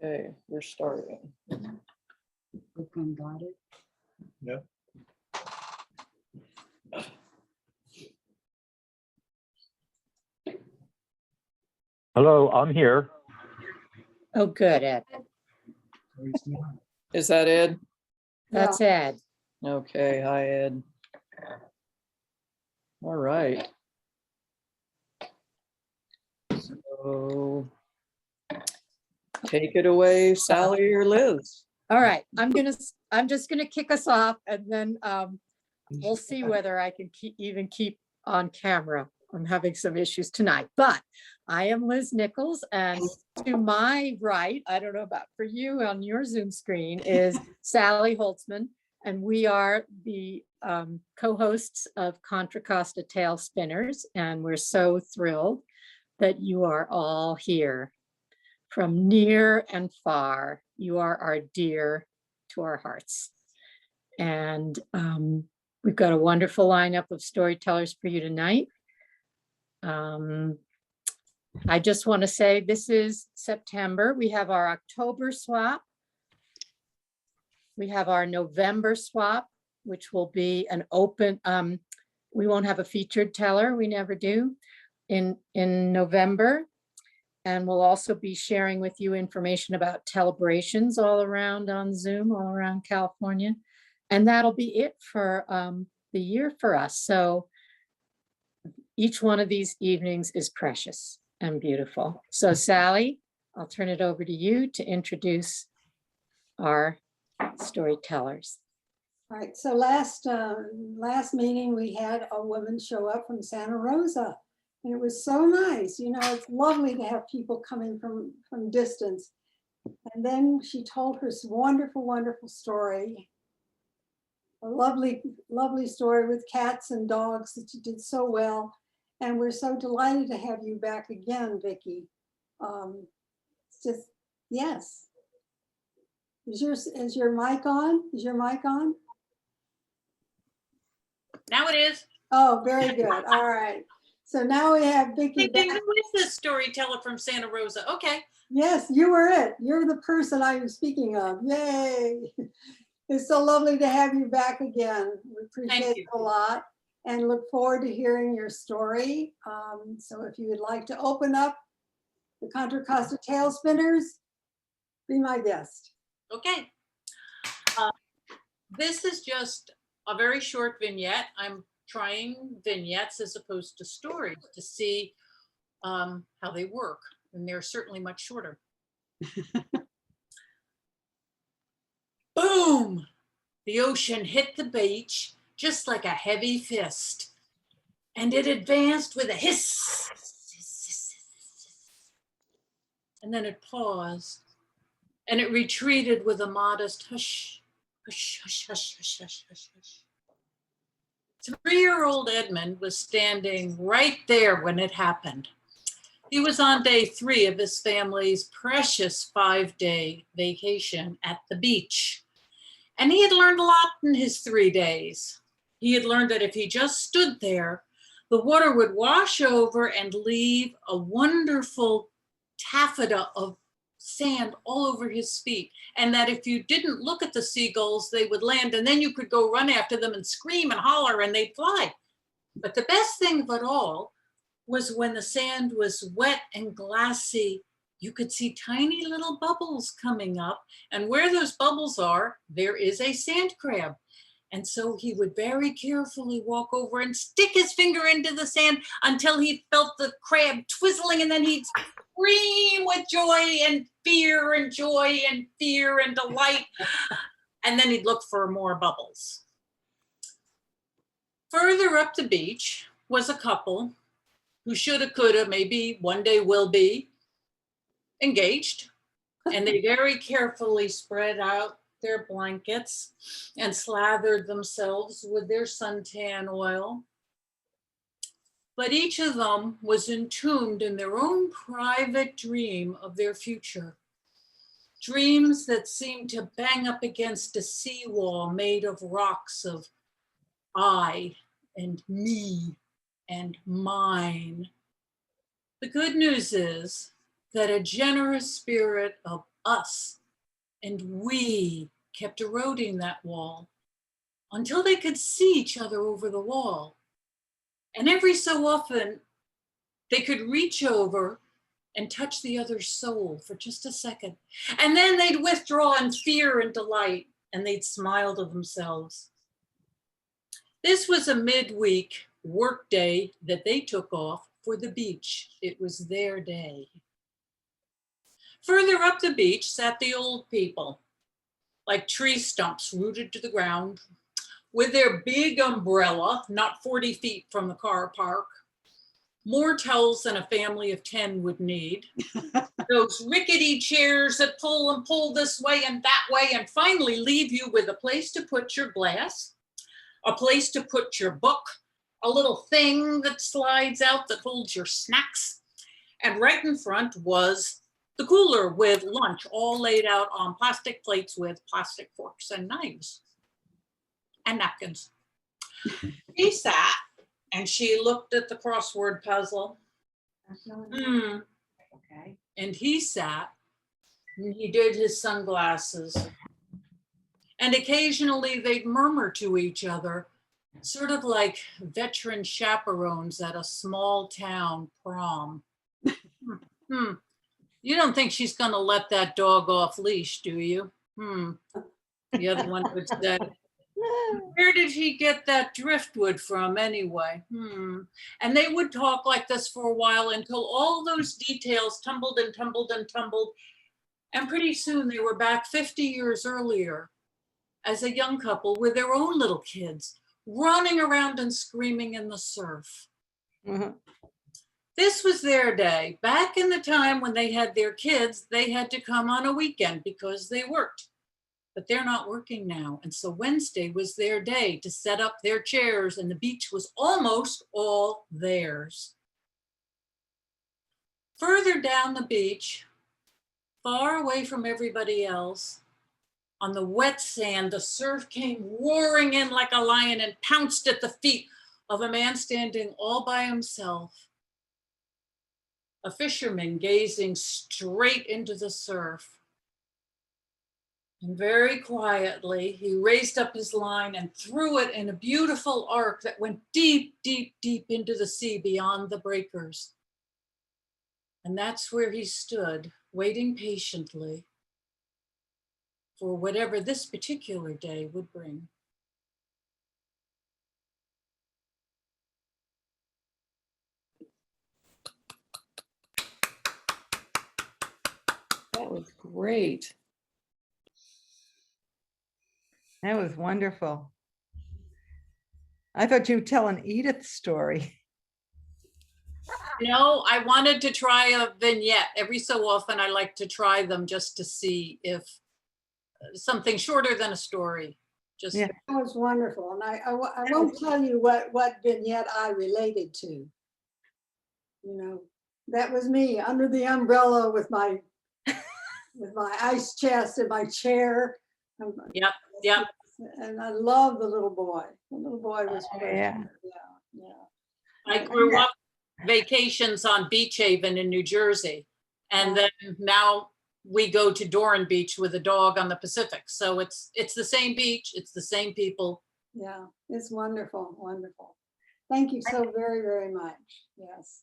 Okay, we're starting. Open, got it. Yep. Hello, I'm here. Oh, good, Ed. Is that Ed? That's Ed. Okay, hi Ed. All right. So take it away, Sally or Liz. All right, I'm just gonna kick us off and then we'll see whether I can keep on camera. I'm having some issues tonight, but I am Liz Nichols, and to my right, I don't know about for you on your Zoom screen, is Sally Holtzman, and we are the co-hosts of Contra Costa Tail Spinners, and we're so thrilled that you are all here. From near and far, you are our dear to our hearts. And we've got a wonderful lineup of storytellers for you tonight. I just want to say this is September. We have our October swap. We have our November swap, which will be an open, we won't have a featured teller, we never do, in November. And we'll also be sharing with you information about celebrations all around on Zoom, all around California. And that'll be it for the year for us. So each one of these evenings is precious and beautiful. So Sally, I'll turn it over to you to introduce our storytellers. All right, so last meeting, we had a woman show up from Santa Rosa. And it was so nice. You know, it's lovely to have people coming from distance. And then she told her wonderful, wonderful story. A lovely, lovely story with cats and dogs that you did so well. And we're so delighted to have you back again, Vicki. It's just, yes. Is your mic on? Is your mic on? Now it is. Oh, very good. All right. So now we have Vicki back. Who is this storyteller from Santa Rosa? Okay. Yes, you were it. You're the person I was speaking of. Yay. It's so lovely to have you back again. We appreciate it a lot and look forward to hearing your story. So if you would like to open up the Contra Costa Tail Spinners, be my guest. Okay. This is just a very short vignette. I'm trying vignettes as opposed to stories to see how they work. And they're certainly much shorter. Boom! The ocean hit the beach just like a heavy fist. And it advanced with a hiss. And then it paused. And it retreated with a modest hush, hush, hush, hush, hush, hush, hush, hush. 3-year-old Edmund was standing right there when it happened. He was on day 3 of his family's precious 5-day vacation at the beach. And he had learned a lot in his 3 days. He had learned that if he just stood there, the water would wash over and leave a wonderful taffeta of sand all over his feet, and that if you didn't look at the seagulls, they would land, and then you could go run after them and scream and holler and they'd fly. But the best thing of it all was when the sand was wet and glassy, you could see tiny little bubbles coming up, and where those bubbles are, there is a sand crab. And so he would very carefully walk over and stick his finger into the sand until he felt the crab twizzling, and then he'd scream with joy and fear and joy and fear and delight. And then he'd look for more bubbles. Further up the beach was a couple who shoulda, coulda, maybe one day will be engaged. And they very carefully spread out their blankets and slathered themselves with their suntan oil. But each of them was entombed in their own private dream of their future. Dreams that seemed to bang up against a seawall made of rocks of I and me and mine. The good news is that a generous spirit us. And we kept eroding that wall until they could see each other over the wall. And every so often, they could reach over and touch the other's soul for just a second. And then they'd withdraw in fear and delight, and they'd smile to themselves. This was a midweek work day that they took off for the beach. It was their day. Further up the beach sat the old people, like tree stumps rooted to the ground, with their big umbrella, not 40 feet from the car park, more towels than a family of 10 would need, those rickety chairs that pull and pull this way and that way, and finally leave you with a place to put your glass, a place to put your book, a little thing that slides out that holds your snacks. And right in front was the cooler with lunch all laid out on plastic plates with plastic forks and knives and napkins. He sat and she looked at the crossword puzzle. Okay. And he sat and he did his sunglasses. And occasionally they'd murmur to each other, sort of like veteran chaperones at a small town prom. You don't think she's going to let that dog off leash, do you? The other one would say, where did he get that driftwood from anyway? And they would talk like this for a while until all those details tumbled and tumbled and tumbled. And pretty soon they were back 50 years earlier as a young couple with their own little kids running around and screaming in the surf. This was their day. Back in the time when they had their kids, they had to come on a weekend because they worked. But they're not working now. And so Wednesday was their day to set up their chairs, and the beach was almost all theirs. Further down the beach, far away from everybody else, on the wet sand, the surf came roaring in like a lion and pounced at the feet of a man standing all by himself. A fisherman gazing straight into the surf. And very quietly, he raised up his line and threw it in a beautiful arc that went deep, deep, deep into the sea beyond the breakers. And that's where he stood, waiting patiently for whatever this particular day would bring. That was great. That was wonderful. I thought you would tell an Edith story. No, I wanted to try a vignette. Every so often I like to try them just to see if something shorter than a story. Just Yeah. That was wonderful. And I won't tell you what vignette I related to. You know, that was me under the umbrella with my ice chest and my chair. Yep, yep. And I love the little boy. The little boy was great. Yeah. Yeah. I grew up vacations on Beach Haven in New Jersey. And then now we go to Doran Beach with a dog on the Pacific. So it's the same beach, it's the same people. Yeah, it's wonderful, wonderful. Thank you so very, very much. Yes.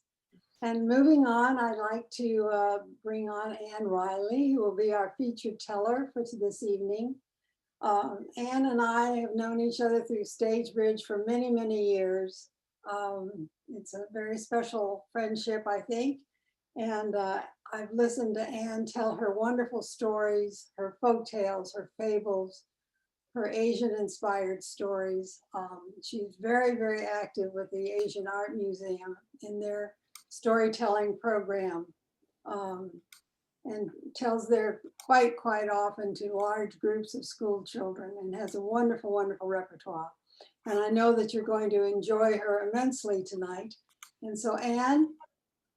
And moving on, I'd like to bring on Ann Riley, who will be our featured teller for this evening. Ann and I have known each other through Stage Bridge for many, many years. It's a very special friendship, I think. And I've listened to Ann tell her wonderful stories, her folk tales, her fables, her Asian-inspired stories. She's very, very active with the Asian Art Museum in their storytelling program, and tells there quite often to large groups of school children, and has a wonderful, wonderful repertoire. And I know that you're going to enjoy her immensely tonight. And so Ann,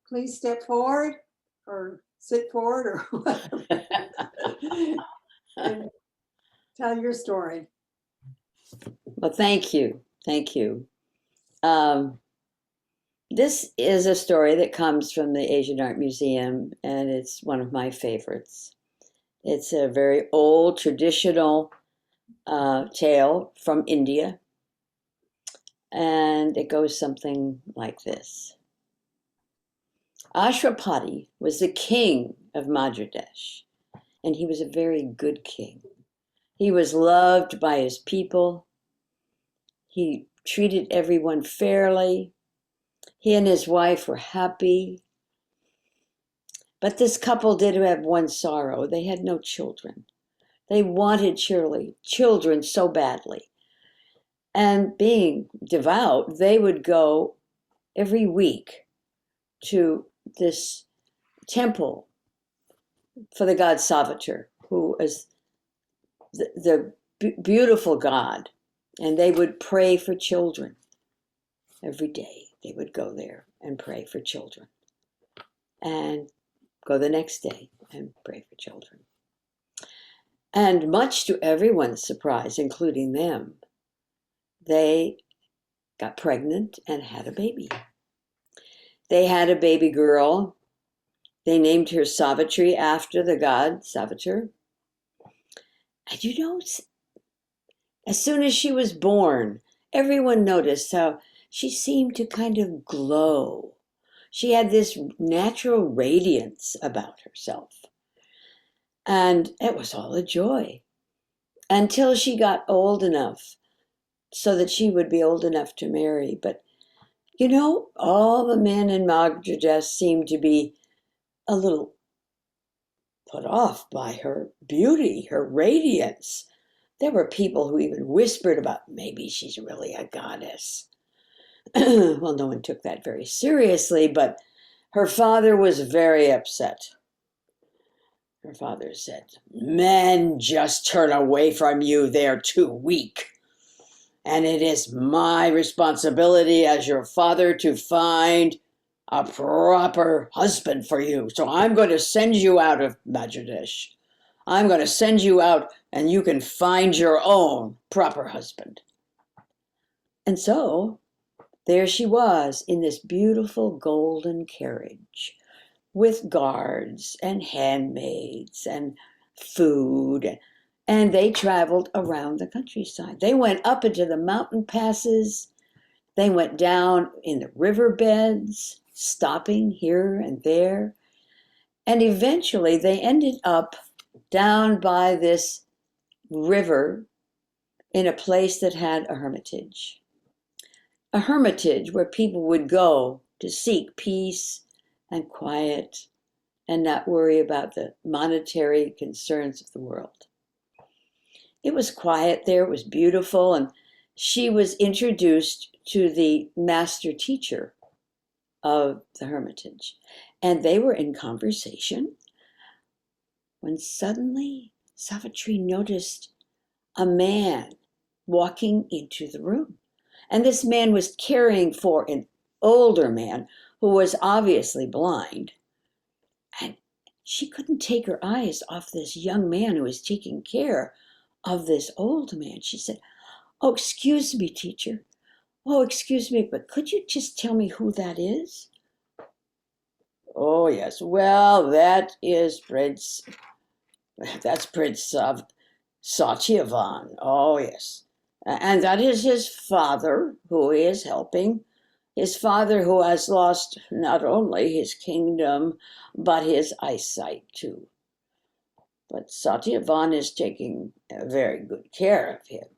please step forward or sit forward or whatever. And tell your story. Well, thank you. Thank you. This is a story that comes from the Asian Art Museum, and it's one of my favorites. It's a very old traditional tale from India. And it goes something like this. Ashwapati was the king of Madhya Pradesh, and he was a very good king. He was loved by his people. He treated everyone fairly. He and his wife were happy. But this couple did have one sorrow. They had no children. They wanted children so badly. And being devout, they would go every week to this temple for the god Savitar, who is the beautiful god. And they would pray for children every day. They would go there and pray for children. And go the next day and pray for children. And much to everyone's surprise, including them, they got pregnant and had a baby. They had a baby girl. They named her Savitri after the god Savitar. And you know, as soon as she was born, everyone noticed how she seemed to kind of glow. She had this natural radiance about herself. And it was all a joy until she got old enough so that she would be old enough to marry. But, you know, all the men in Madhya Pradesh seemed to be a little put off by her beauty, her radiance. There were people who even whispered about maybe she's really a goddess. Well, no one took that very seriously, but her father was very upset. Her father said, "Men just turn away from you. They're too weak. And it is my responsibility as your father to find a proper husband for you. So I'm going to send you out of Madhya Pradesh. I'm going to send you out and you can find your own proper husband." And so there she was in this beautiful golden carriage with guards and handmaids and food. And they traveled around the countryside. They went up into the mountain passes. They went down in the riverbeds, stopping here and there. And eventually they ended up down by this river in a place that had a hermitage. A hermitage where people would go to seek peace and quiet and not worry about the monetary concerns of the world. It was quiet there, it was beautiful, and she was introduced to the master teacher of the hermitage. And they were in conversation when suddenly Savitri noticed a man walking into the room. And this man was caring for an older man who was obviously blind. And she couldn't take her eyes off this young man who was taking care of this old man. She said, "Oh, excuse me, teacher. Oh, excuse me, but could you just tell me who that is?" "Oh, yes. Well, that's Prince Satyavan. Oh, yes. And that is his father who he is helping. His father who has lost not only his kingdom, but his eyesight too. But Satyavan is taking very good care of him."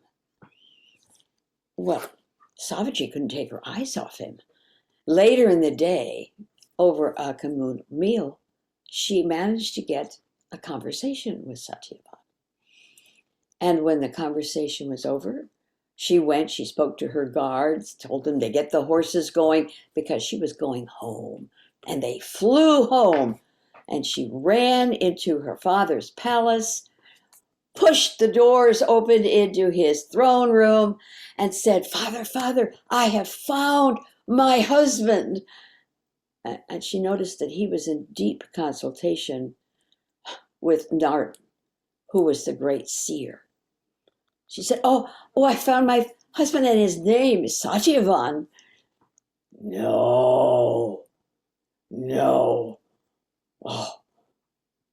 Well, Savitri couldn't take her eyes off him. Later in the day, over a communal meal, she managed to get a conversation with Satyavan. And when the conversation was over, she spoke to her guards, told them to get the horses going because she was going home. And they flew home. And she ran into her father's palace, pushed the doors open into his throne room, and said, "Father, father, I have found my husband." And she noticed that he was in deep consultation with Narad, who was the great seer. She said, oh, I found my husband and his name is Satyavan." No. Oh,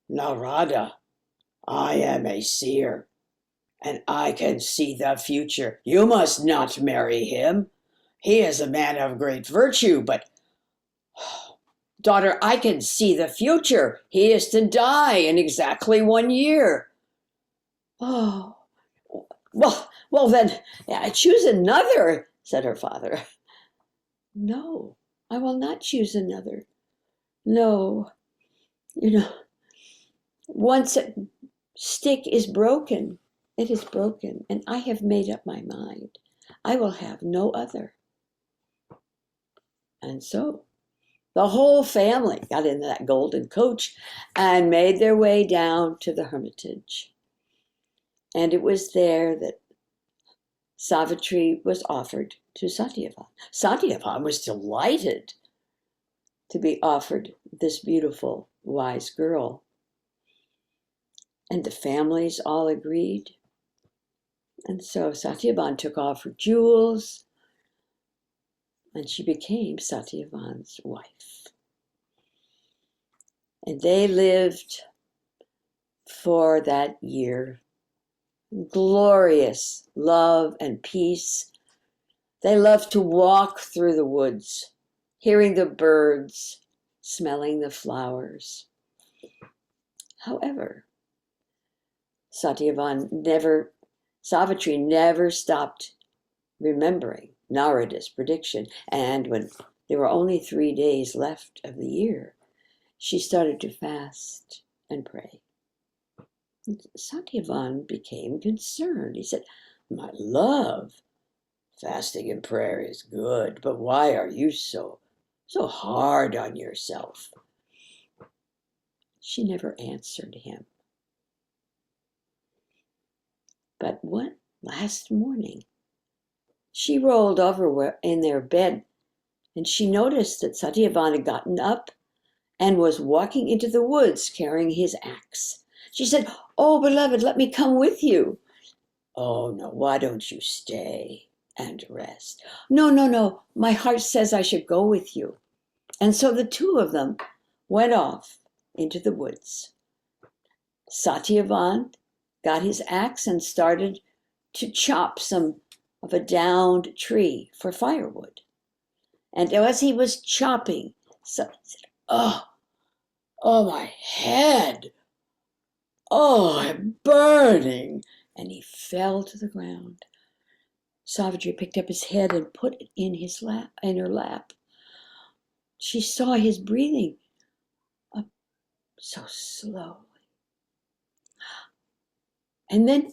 Narada, I am a seer, and I can see the future. You must not marry him. He is a man of great virtue, but daughter, I can see the future. He is to die in exactly 1 year. Oh, well then, choose another, said her father. No, I will not choose another. No, once a stick is broken, it is broken, and I have made up my mind. I will have no other. And so the whole family got into that golden coach and made their way down to the hermitage. And it was there that Savitri was offered to Satyavan. Satyavan was delighted to be offered this beautiful, wise girl. And the families all agreed. And so Satyavan took off her jewels, and she became Satyavan's wife. And they lived for that year glorious love and peace. They loved to walk through the woods, hearing the birds, smelling the flowers. However, Savitri never stopped remembering Narada's prediction. And when there were only 3 days left of the year, she started to fast and pray. Satyavan became concerned. He said, my love, fasting and prayer is good, but why are you so hard on yourself? She never answered him. But one last morning, she rolled over in their bed, and she noticed that Satyavan had gotten up and was walking into the woods carrying his axe. She said, oh, beloved, let me come with you. Oh, no, why don't you stay and rest? No, my heart says I should go with you. And so the two of them went off into the woods. Satyavan got his axe and started to chop some of a downed tree for firewood. And as he was chopping, so he said, oh, my head. Oh, I'm burning. And he fell to the ground. Savitri picked up his head and put it in her lap. She saw his breathing up so slowly. And then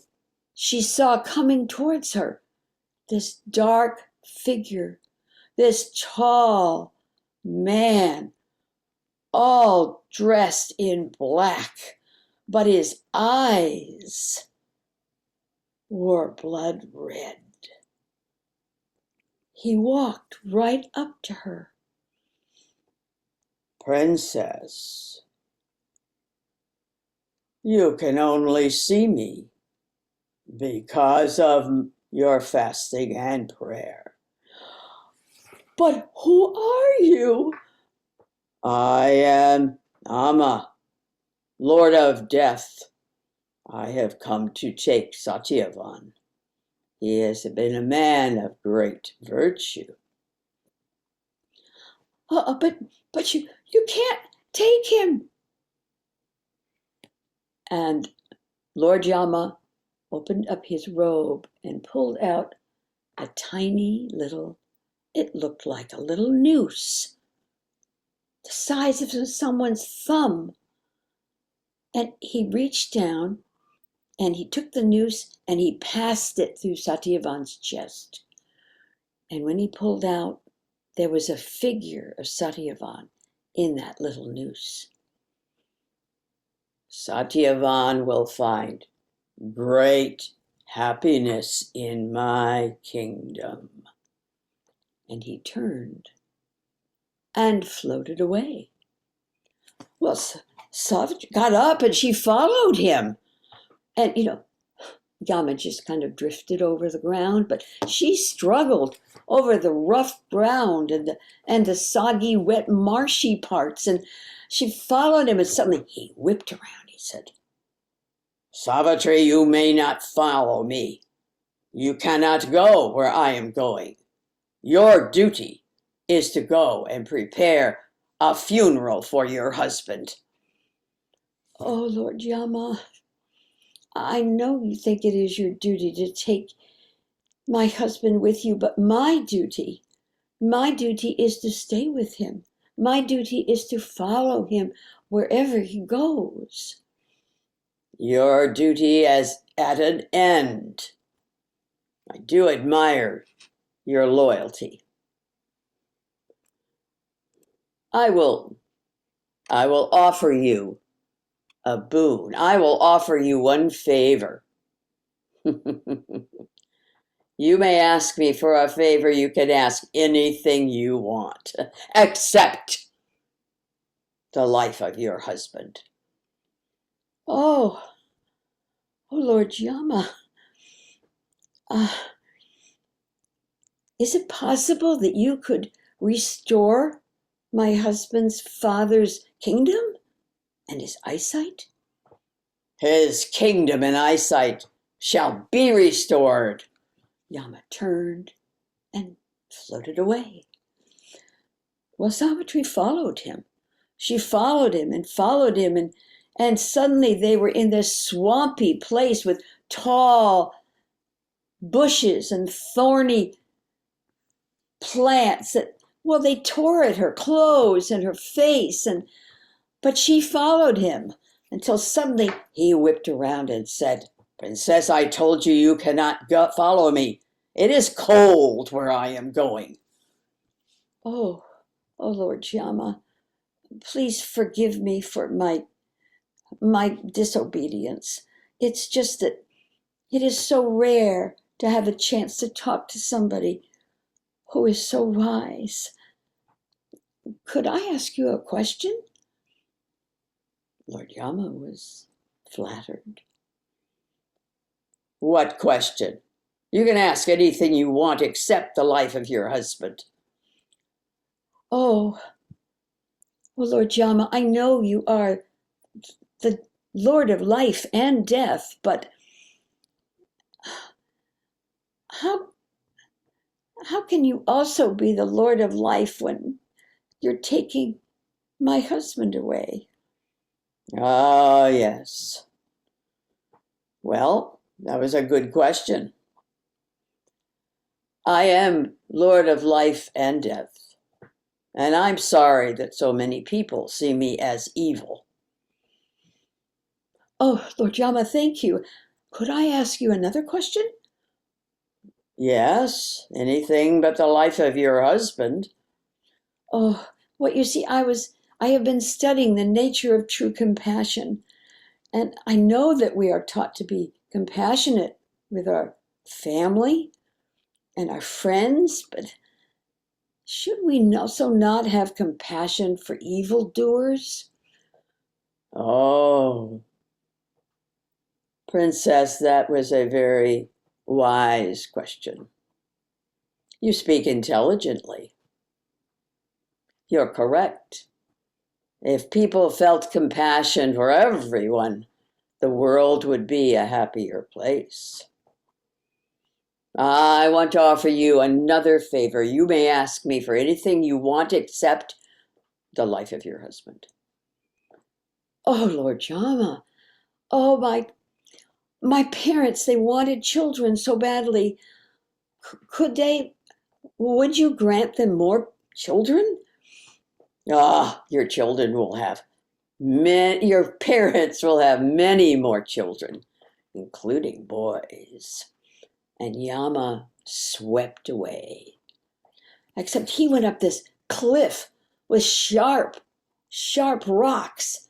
she saw coming towards her this dark figure, this tall man, all dressed in black, but his eyes were blood red. He walked right up to her. Princess, you can only see me because of your fasting and prayer. But who are you? I am Ama, Lord of Death. I have come to take Satyavan. He has been a man of great virtue. But you can't take him. And Lord Yama opened up his robe and pulled out a tiny little, it looked like a little noose, the size of someone's thumb. And he reached down and he took the noose and he passed it through Satyavan's chest. And when he pulled out, there was a figure of Satyavan in that little noose. Satyavan will find great happiness in my kingdom. And he turned and floated away. Well, Savitri got up and she followed him. And, Yama just kind of drifted over the ground, but she struggled over the rough ground and the soggy, wet, marshy parts. And she followed him, and suddenly he whipped around. He said, Savitri, you may not follow me. You cannot go where I am going. Your duty is to go and prepare a funeral for your husband. Oh, Lord Yama, I know you think it is your duty to take my husband with you, but my duty is to stay with him. My duty is to follow him wherever he goes. Your duty is at an end. I do admire your loyalty. I will offer you a boon. I will offer you one favor. You may ask me for a favor. You can ask anything you want, except the life of your husband. Oh, Lord Yama. Is it possible that you could restore my husband's father's kingdom and his eyesight? His kingdom and eyesight shall be restored. Yama turned and floated away. Well, Savitri followed him. She followed him and followed him, and suddenly they were in this swampy place with tall bushes and thorny plants that, well, they tore at her clothes and her face, but she followed him until suddenly he whipped around and said, Princess, I told you you cannot follow me. It is cold where I am going. Oh, Lord Yama, please forgive me for my disobedience. It's just that it is so rare to have a chance to talk to somebody who is so wise. Could I ask you a question? Lord Yama was flattered. What question? You can ask anything you want except the life of your husband. Oh, well, Lord Yama, I know you are the Lord of life and death, but how can you also be the Lord of life when you're taking my husband away? Ah, yes. Well, that was a good question. I am Lord of life and death, and I'm sorry that so many people see me as evil. Oh, Lord Yama, thank you. Could I ask you another question? Yes, anything but the life of your husband. Oh, well, you see, I have been studying the nature of true compassion, and I know that we are taught to be compassionate with our family and our friends, but should we also not have compassion for evildoers? Oh, Princess, that was a very wise question. You speak intelligently. You're correct. If people felt compassion for everyone, the world would be a happier place. I want to offer you another favor. You may ask me for anything you want except the life of your husband. Oh, Lord Yama. Oh, my parents, they wanted children so badly. Would you grant them more children? Ah, your children will have your parents will have many more children, including boys. And Yama swept away. Except he went up this cliff with sharp rocks,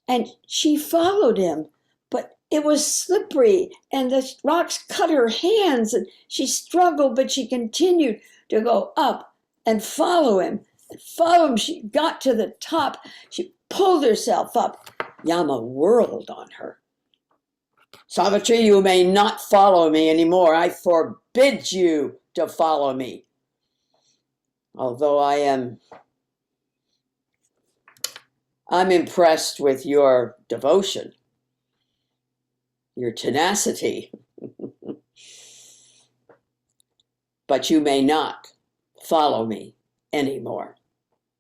and she followed him, but it was slippery, and the rocks cut her hands, and she struggled, but she continued to go up and follow him. She got to the top. She pulled herself up. Yama whirled on her. Savitri, you may not follow me anymore. I forbid you to follow me. Although I'm impressed with your devotion. your tenacity. But you may not follow me anymore.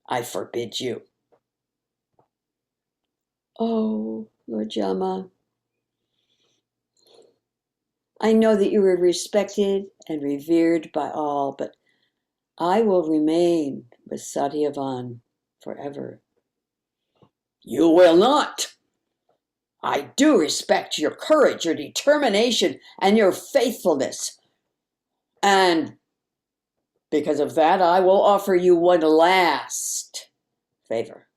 I forbid you. Oh, Lord Yama, I know that you are respected and revered by all, but I will remain with Satyavan forever. You will not. I do respect your courage, your determination, and your faithfulness. And because of that, I will offer you one last favor.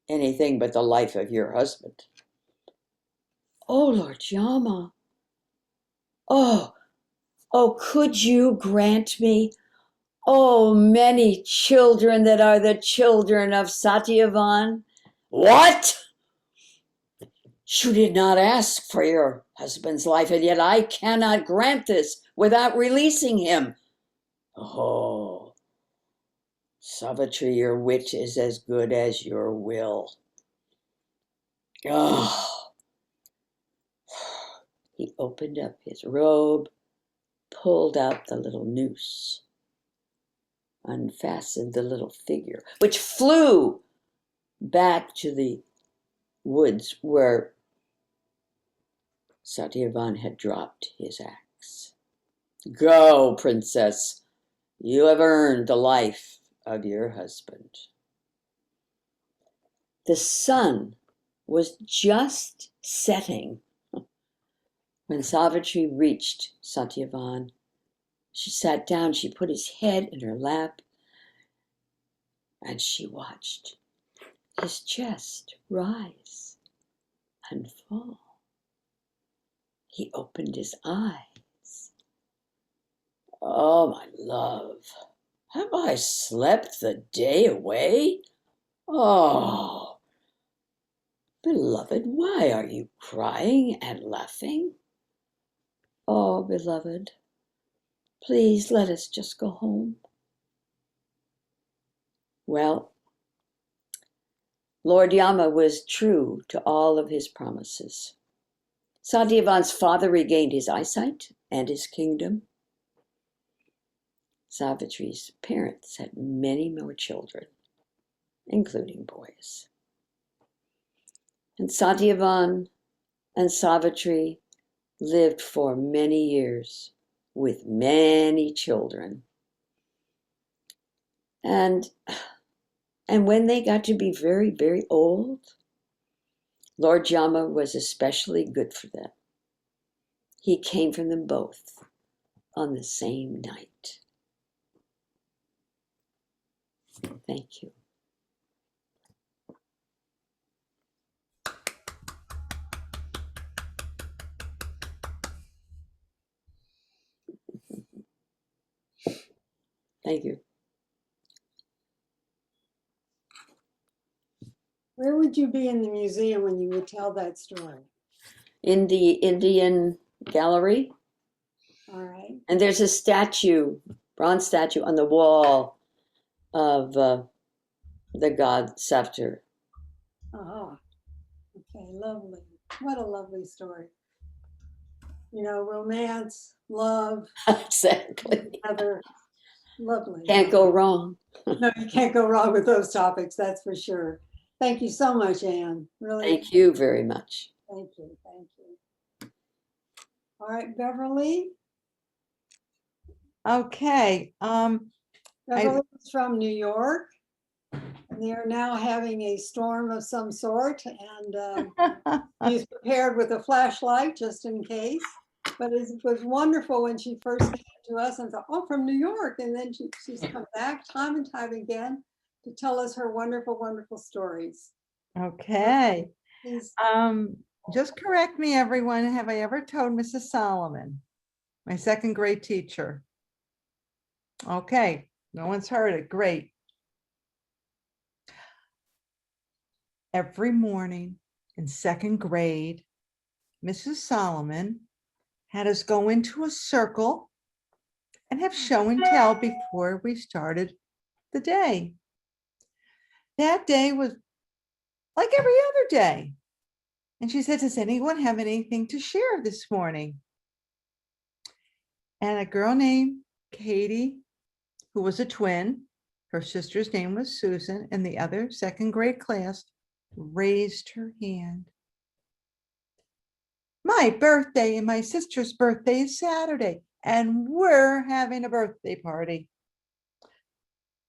Anything but the life of your husband. Oh, Lord Yama. Oh, could you grant me, many children that are the children of Satyavan? What? You did not ask for your husband's life, and yet I cannot grant this without releasing him. Oh, Savitri, your wit is as good as your will. Oh. He opened up his robe, pulled out the little noose, unfastened the little figure, which flew back to the woods where Satyavan had dropped his axe. Go, princess. You have earned the life of your husband. The sun was just setting when Savitri reached Satyavan. She sat down, she put his head in her lap, and she watched his chest rise and fall. He opened his eyes. Oh, my love, have I slept the day away? Oh, beloved, why are you crying and laughing? Oh, beloved, please let us just go home. Well, Lord Yama was true to all of his promises. Satyavan's father regained his eyesight and his kingdom. Savitri's parents had many more children, including boys. And Satyavan and Savitri lived for many years with many children. And when they got to be very, very old, Lord Yama was especially good for them. He came from them both on the same night. Thank you. Thank you. Where would you be in the museum when you would tell that story? In the Indian gallery, All right. and there's a statue, bronze statue on the wall of the god Scepter. Oh, okay, lovely. What a lovely story. You know, romance, love, Exactly. other, lovely. Can't go wrong. No, you can't go wrong with those topics, that's for sure. Thank you so much, Anne. Really, Thank you very much. thank you, thank you. All right, Beverly. Okay, Beverly's from New York. And they are now having a storm of some sort, and she's prepared with a flashlight just in case. But it was wonderful when she first came to us and thought, oh, from New York. And then she's come back time and time again to tell us her wonderful, wonderful stories. okay. Please. Just correct me, everyone. Have I ever told Mrs. Solomon, my second grade teacher? Okay, no one's heard it. Great. Every morning in second grade, Mrs. Solomon had us go into a circle and have show and tell before we started the day. That day was like every other day. And she said, does anyone have anything to share this morning? And a girl named Katie, who was a twin, her sister's name was Susan, and the other second grade class raised her hand. My birthday and my sister's birthday is Saturday, and we're having a birthday party.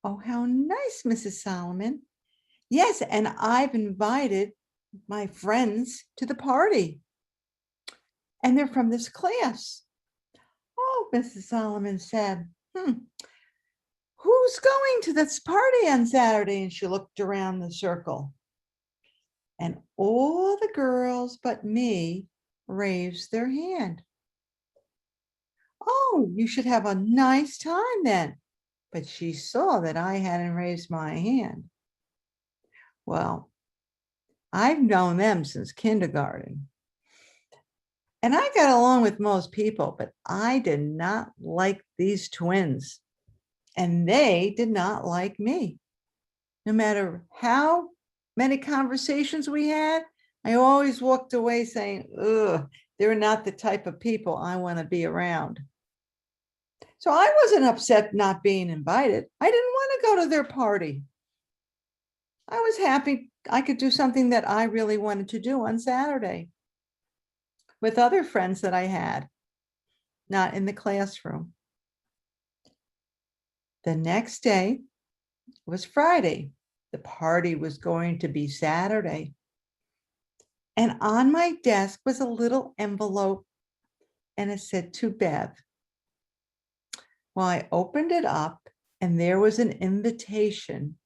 Oh, how nice, Mrs. Solomon. Yes, and I've invited my friends to the party. And they're from this class. Oh, Mrs. Solomon said, who's going to this party on Saturday? And she looked around the circle. And all the girls but me raised their hand. Oh, you should have a nice time then. But she saw that I hadn't raised my hand. Well, I've known them since kindergarten. And I got along with most people, but I did not like these twins. And they did not like me. No matter how many conversations we had, I always walked away saying, ugh, they're not the type of people I want to be around. So I wasn't upset not being invited. I didn't want to go to their party. I was happy I could do something that I really wanted to do on Saturday with other friends that I had, not in the classroom. The next day was Friday. The party was going to be Saturday. And on my desk was a little envelope and it said to Bev. Well, I opened it up and there was an invitation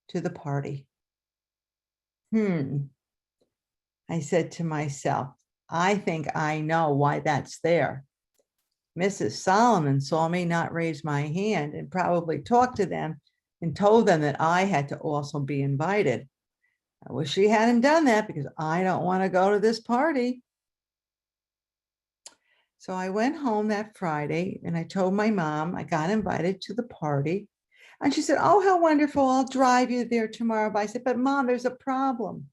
to the party. I said to myself, I think I know why that's there. Mrs. Solomon saw me not raise my hand and probably talked to them and told them that I had to also be invited. I wish she hadn't done that because I don't want to go to this party. So I went home that Friday and I told my mom I got invited to the party. And she said, oh, how wonderful. I'll drive you there tomorrow. But I said, but Mom, there's a problem.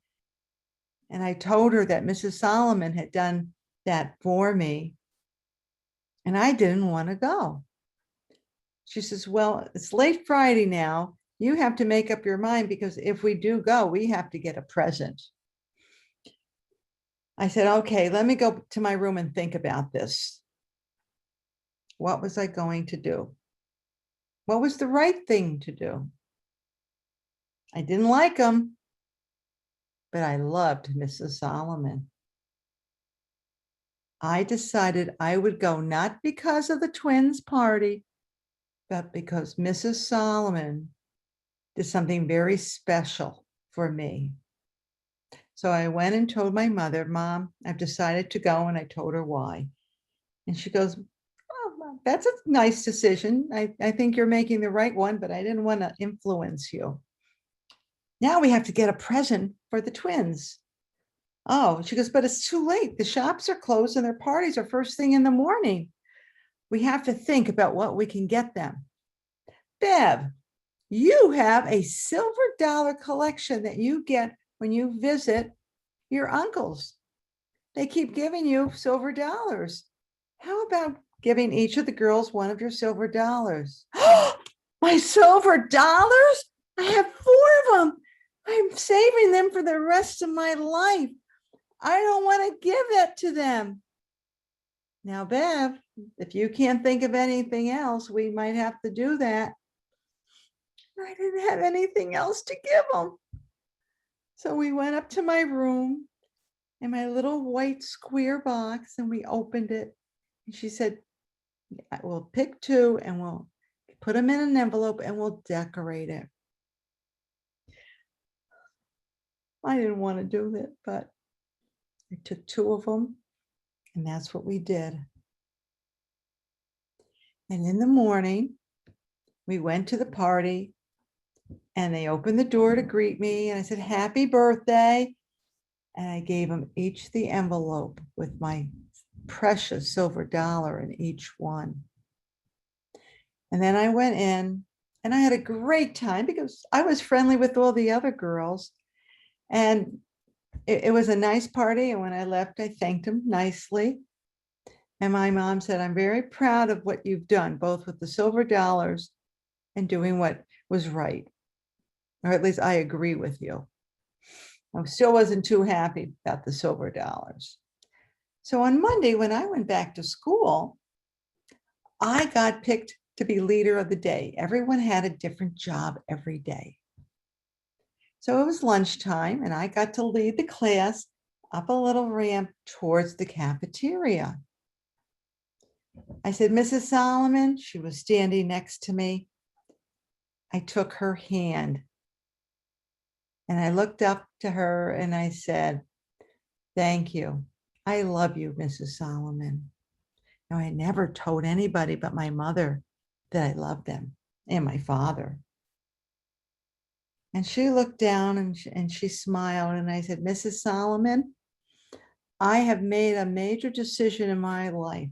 And I told her that Mrs. Solomon had done that for me. And I didn't want to go. She says, well, it's late Friday now. You have to make up your mind because if we do go, we have to get a present. I said, okay, let me go to my room and think about this. What was I going to do? What was the right thing to do? I didn't like them, but I loved Mrs. Solomon. I decided I would go not because of the twins' party, but because Mrs. Solomon did something very special for me. So I went and told my mother, Mom, I've decided to go, and I told her why. And she goes, oh, that's a nice decision. I think you're making the right one, but I didn't want to influence you. Now we have to get a present for the twins. Oh, she goes, but it's too late. The shops are closed and their parties are first thing in the morning. We have to think about what we can get them. Bev, you have a silver dollar collection that you get when you visit your uncles. They keep giving you silver dollars. How about giving each of the girls one of your silver dollars? My silver dollars? I have 4 of them. I'm saving them for the rest of my life. I don't want to give that to them. Now, Bev, if you can't think of anything else, we might have to do that. I didn't have anything else to give them. So we went up to my room in my little white square box and we opened it. And she said, we'll pick 2 and we'll put them in an envelope and we'll decorate it. I didn't want to do it, but I took 2 of them and that's what we did. And in the morning, we went to the party and they opened the door to greet me. And I said, happy birthday. And I gave them each the envelope with my precious silver dollar in each one. And then I went in and I had a great time because I was friendly with all the other girls. And it was a nice party, and when I left, I thanked him nicely. And my mom said, I'm very proud of what you've done, both with the silver dollars and doing what was right. Or at least I agree with you. I still wasn't too happy about the silver dollars. So on Monday, when I went back to school, I got picked to be leader of the day. Everyone had a different job every day. So it was lunchtime, and I got to lead the class up a little ramp towards the cafeteria. I said, Mrs. Solomon, she was standing next to me. I took her hand and I looked up to her and I said, thank you. I love you, Mrs. Solomon. Now, I never told anybody but my mother that I loved them and my father. And she looked down and she smiled, and I said, Mrs. Solomon, I have made a major decision in my life.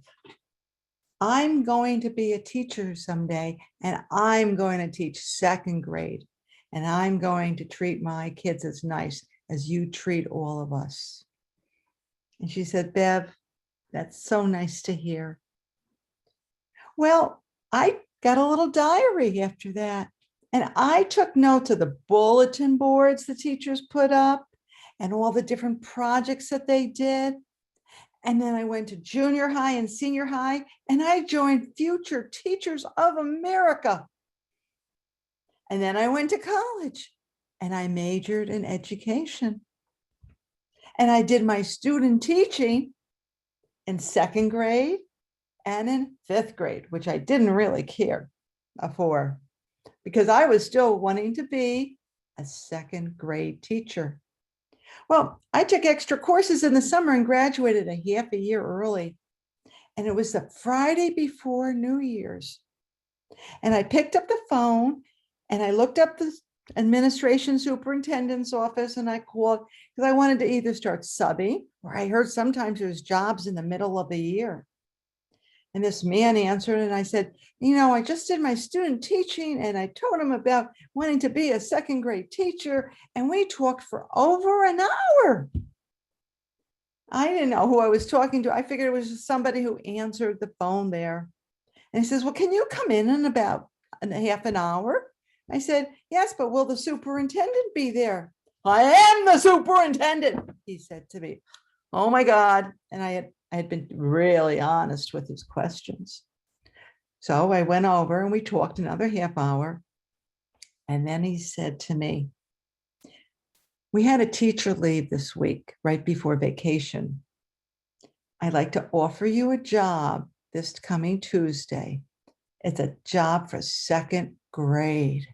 I'm going to be a teacher someday, and I'm going to teach second grade, and I'm going to treat my kids as nice as you treat all of us. And she said, Bev, that's so nice to hear. Well, I got a little diary after that. And I took notes of the bulletin boards the teachers put up and all the different projects that they did. And then I went to junior high and senior high, and I joined Future Teachers of America. And then I went to college and I majored in education. And I did my student teaching in second grade and in fifth grade, which I didn't really care for, because I was still wanting to be a second grade teacher. Well, I took extra courses in the summer and graduated a half a year early. And it was the Friday before New Year's. And I picked up the phone and I looked up the administration superintendent's office and I called because I wanted to either start subbing, or I heard sometimes there's jobs in the middle of the year. And this man answered and I said, I just did my student teaching and I told him about wanting to be a second grade teacher. And we talked for over an hour. I didn't know who I was talking to. I figured it was just somebody who answered the phone there. And he says, well, can you come in about half an hour? I said, yes, but will the superintendent be there? I am the superintendent, he said to me. Oh my God. And I had been really honest with his questions. So I went over and we talked another half hour. And then he said to me, we had a teacher leave this week right before vacation. I'd like to offer you a job this coming Tuesday. It's a job for second grade.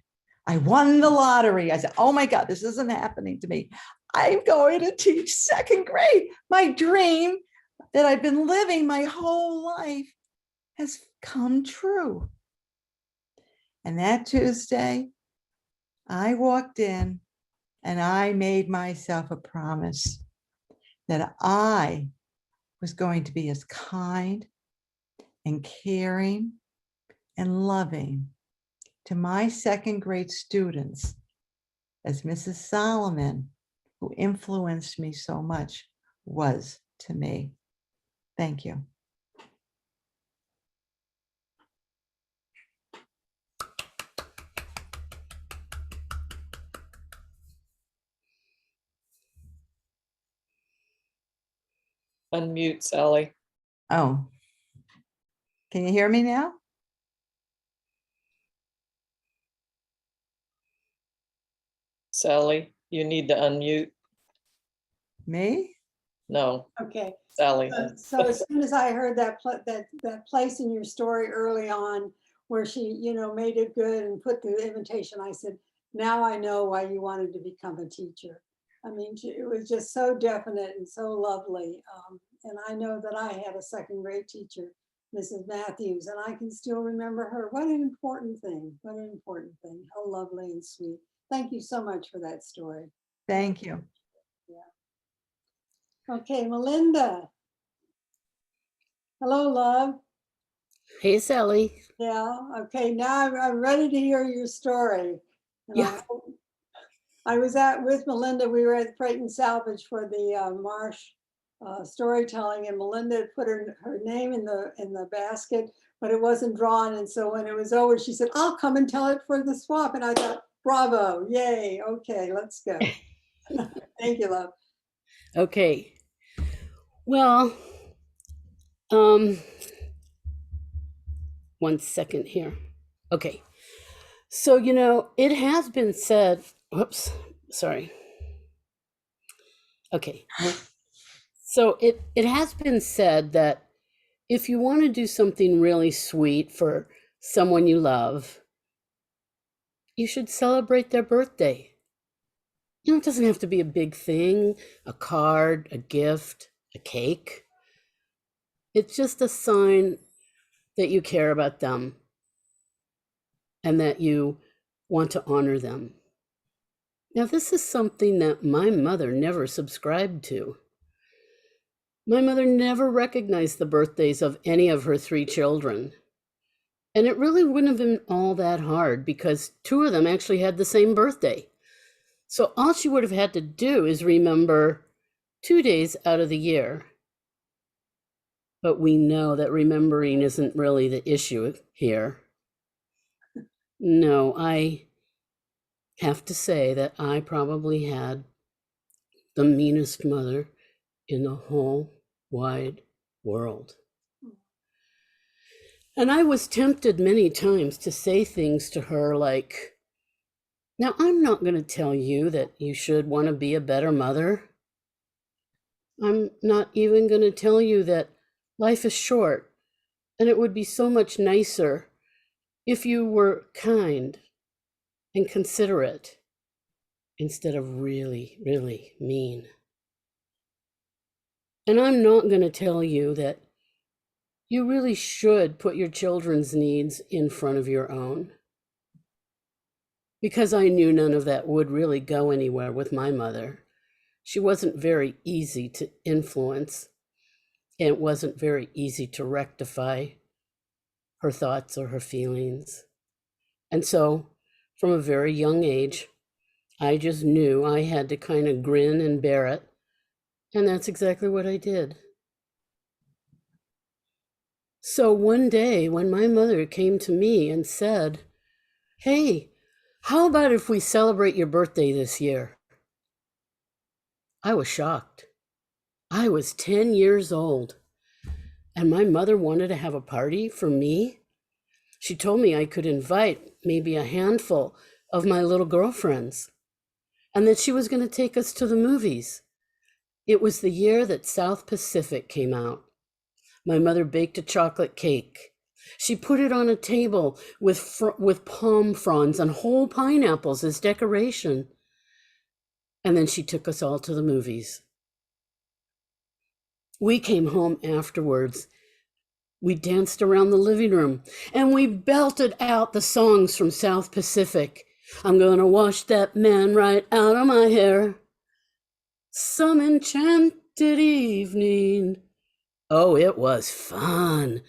I won the lottery. I said, oh my God, this isn't happening to me. I'm going to teach second grade. My dream that I've been living my whole life has come true. And that Tuesday, I walked in and I made myself a promise that I was going to be as kind and caring and loving to my second grade students as Mrs. Solomon, who influenced me so much, was to me. Thank you. Unmute, Sally. Oh, can you hear me now? Sally, you need to unmute. Me? No, Okay. Sally. So as soon as I heard that place in your story early on where she, made it good and put the invitation, I said, now I know why you wanted to become a teacher. I mean, it was just so definite and so lovely. And I know that I had a second grade teacher, Mrs. Matthews, and I can still remember her. What an important thing. What an important thing. How lovely and sweet. Thank you so much for that story. Thank you. Okay, Melinda. Hello, love. Hey, Sally. Yeah, okay, now I'm ready to hear your story. And Yeah. I was with Melinda, we were at Freight and Salvage for the Marsh storytelling, and Melinda put her name in the basket, but it wasn't drawn. And so when it was over, she said, I'll come and tell it for the swap. And I thought, bravo, yay, okay, let's go. Thank you, love. Okay. Well, um, 1 second here. Okay. So, it has been said, whoops, sorry. Okay. So it has been said that if you want to do something really sweet for someone you love, you should celebrate their birthday. It doesn't have to be a big thing, a card, a gift, a cake. It's just a sign that you care about them and that you want to honor them. Now, this is something that my mother never subscribed to. My mother never recognized the birthdays of any of her 3 children. And it really wouldn't have been all that hard because 2 of them actually had the same birthday. So all she would have had to do is remember 2 days out of the year. But we know that remembering isn't really the issue here. No, I have to say that I probably had the meanest mother in the whole wide world. And I was tempted many times to say things to her like, now I'm not going to tell you that you should want to be a better mother. I'm not even going to tell you that life is short and it would be so much nicer if you were kind and considerate instead of really, really mean. And I'm not going to tell you that you really should put your children's needs in front of your own. Because I knew none of that would really go anywhere with my mother. She wasn't very easy to influence, and it wasn't very easy to rectify her thoughts or her feelings. And so, from a very young age, I just knew I had to kind of grin and bear it. And that's exactly what I did. So one day when my mother came to me and said, hey, how about if we celebrate your birthday this year? I was shocked. I was 10 years old, and my mother wanted to have a party for me. She told me I could invite maybe a handful of my little girlfriends, and that she was going to take us to the movies. It was the year that South Pacific came out. My mother baked a chocolate cake. She put it on a table with palm fronds and whole pineapples as decoration. And then she took us all to the movies. We came home afterwards. We danced around the living room and we belted out the songs from South Pacific. I'm gonna wash that man right out of my hair. Some enchanted evening. Oh, it was fun.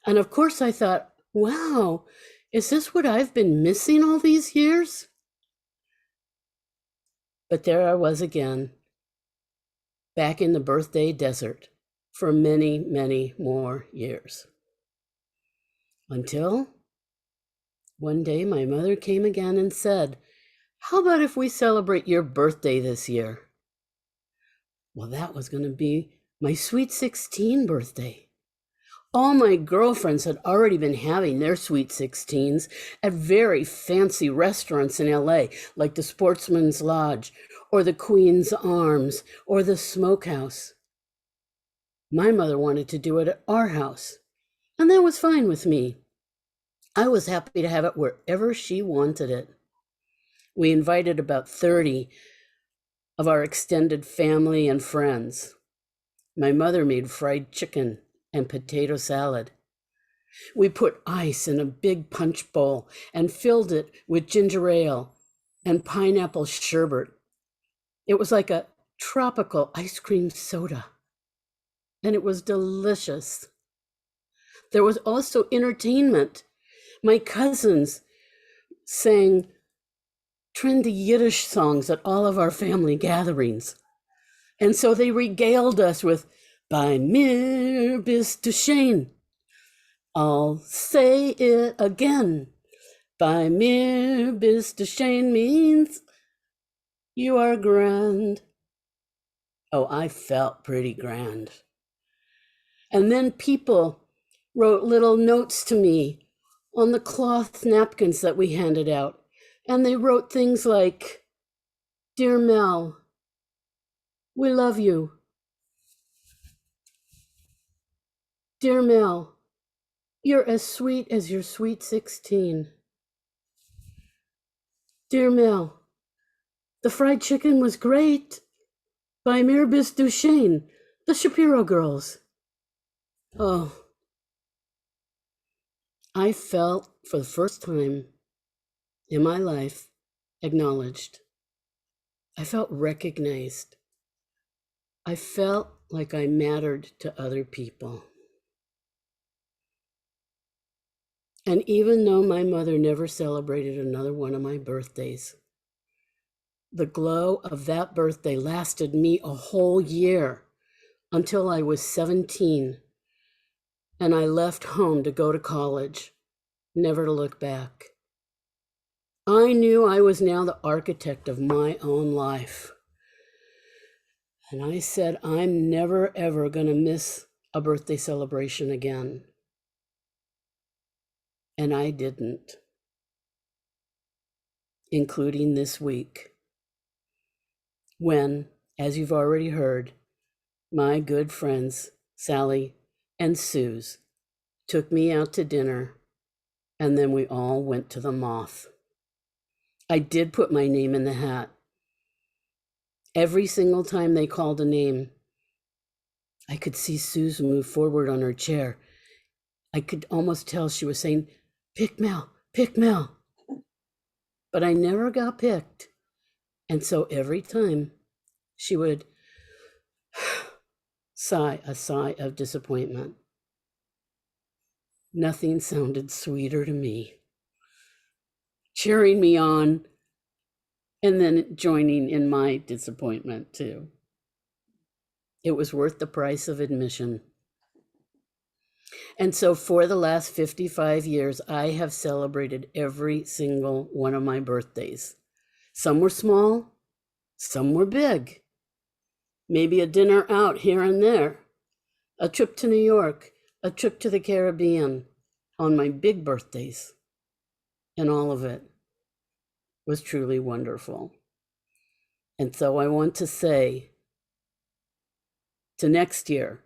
And of course I thought, wow, is this what I've been missing all these years? But there I was again, back in the birthday desert for many, many more years. Until one day my mother came again and said, how about if we celebrate your birthday this year? Well, that was going to be my sweet 16 birthday. All my girlfriends had already been having their sweet 16s at very fancy restaurants in LA, like the Sportsman's Lodge or the Queen's Arms or the Smokehouse. My mother wanted to do it at our house, and that was fine with me. I was happy to have it wherever she wanted it. We invited about 30 of our extended family and friends. My mother made fried chicken and potato salad. We put ice in a big punch bowl and filled it with ginger ale and pineapple sherbet. It was like a tropical ice cream soda, and it was delicious. There was also entertainment. My cousins sang trendy Yiddish songs at all of our family gatherings. And so they regaled us with, Bei mir bist du schön. I'll say it again. Bei mir bist du schön means you are grand. Oh, I felt pretty grand. And then people wrote little notes to me on the cloth napkins that we handed out. And they wrote things like, Dear Mel, we love you. Dear Mel, you're as sweet as your sweet 16. Dear Mel, the fried chicken was great. By Mir Bist Du Schön, the Shapiro girls. Oh, I felt for the first time in my life acknowledged. I felt recognized. I felt like I mattered to other people. And even though my mother never celebrated another one of my birthdays, the glow of that birthday lasted me a whole year until I was 17. And I left home to go to college, never to look back. I knew I was now the architect of my own life. And I said, I'm never, ever going to miss a birthday celebration again. And I didn't, including this week, when, as you've already heard, my good friends, Sally and Suze, took me out to dinner, and then we all went to the Moth. I did put my name in the hat. Every single time they called a name, I could see Suze move forward on her chair. I could almost tell she was saying, pick Mel, pick Mel. But I never got picked. And so every time she would sigh a sigh of disappointment. Nothing sounded sweeter to me. Cheering me on and then joining in my disappointment too. It was worth the price of admission. And so for the last 55 years, I have celebrated every single one of my birthdays. Some were small, some were big. Maybe a dinner out here and there, a trip to New York, a trip to the Caribbean on my big birthdays. And all of it was truly wonderful. And so I want to say to next year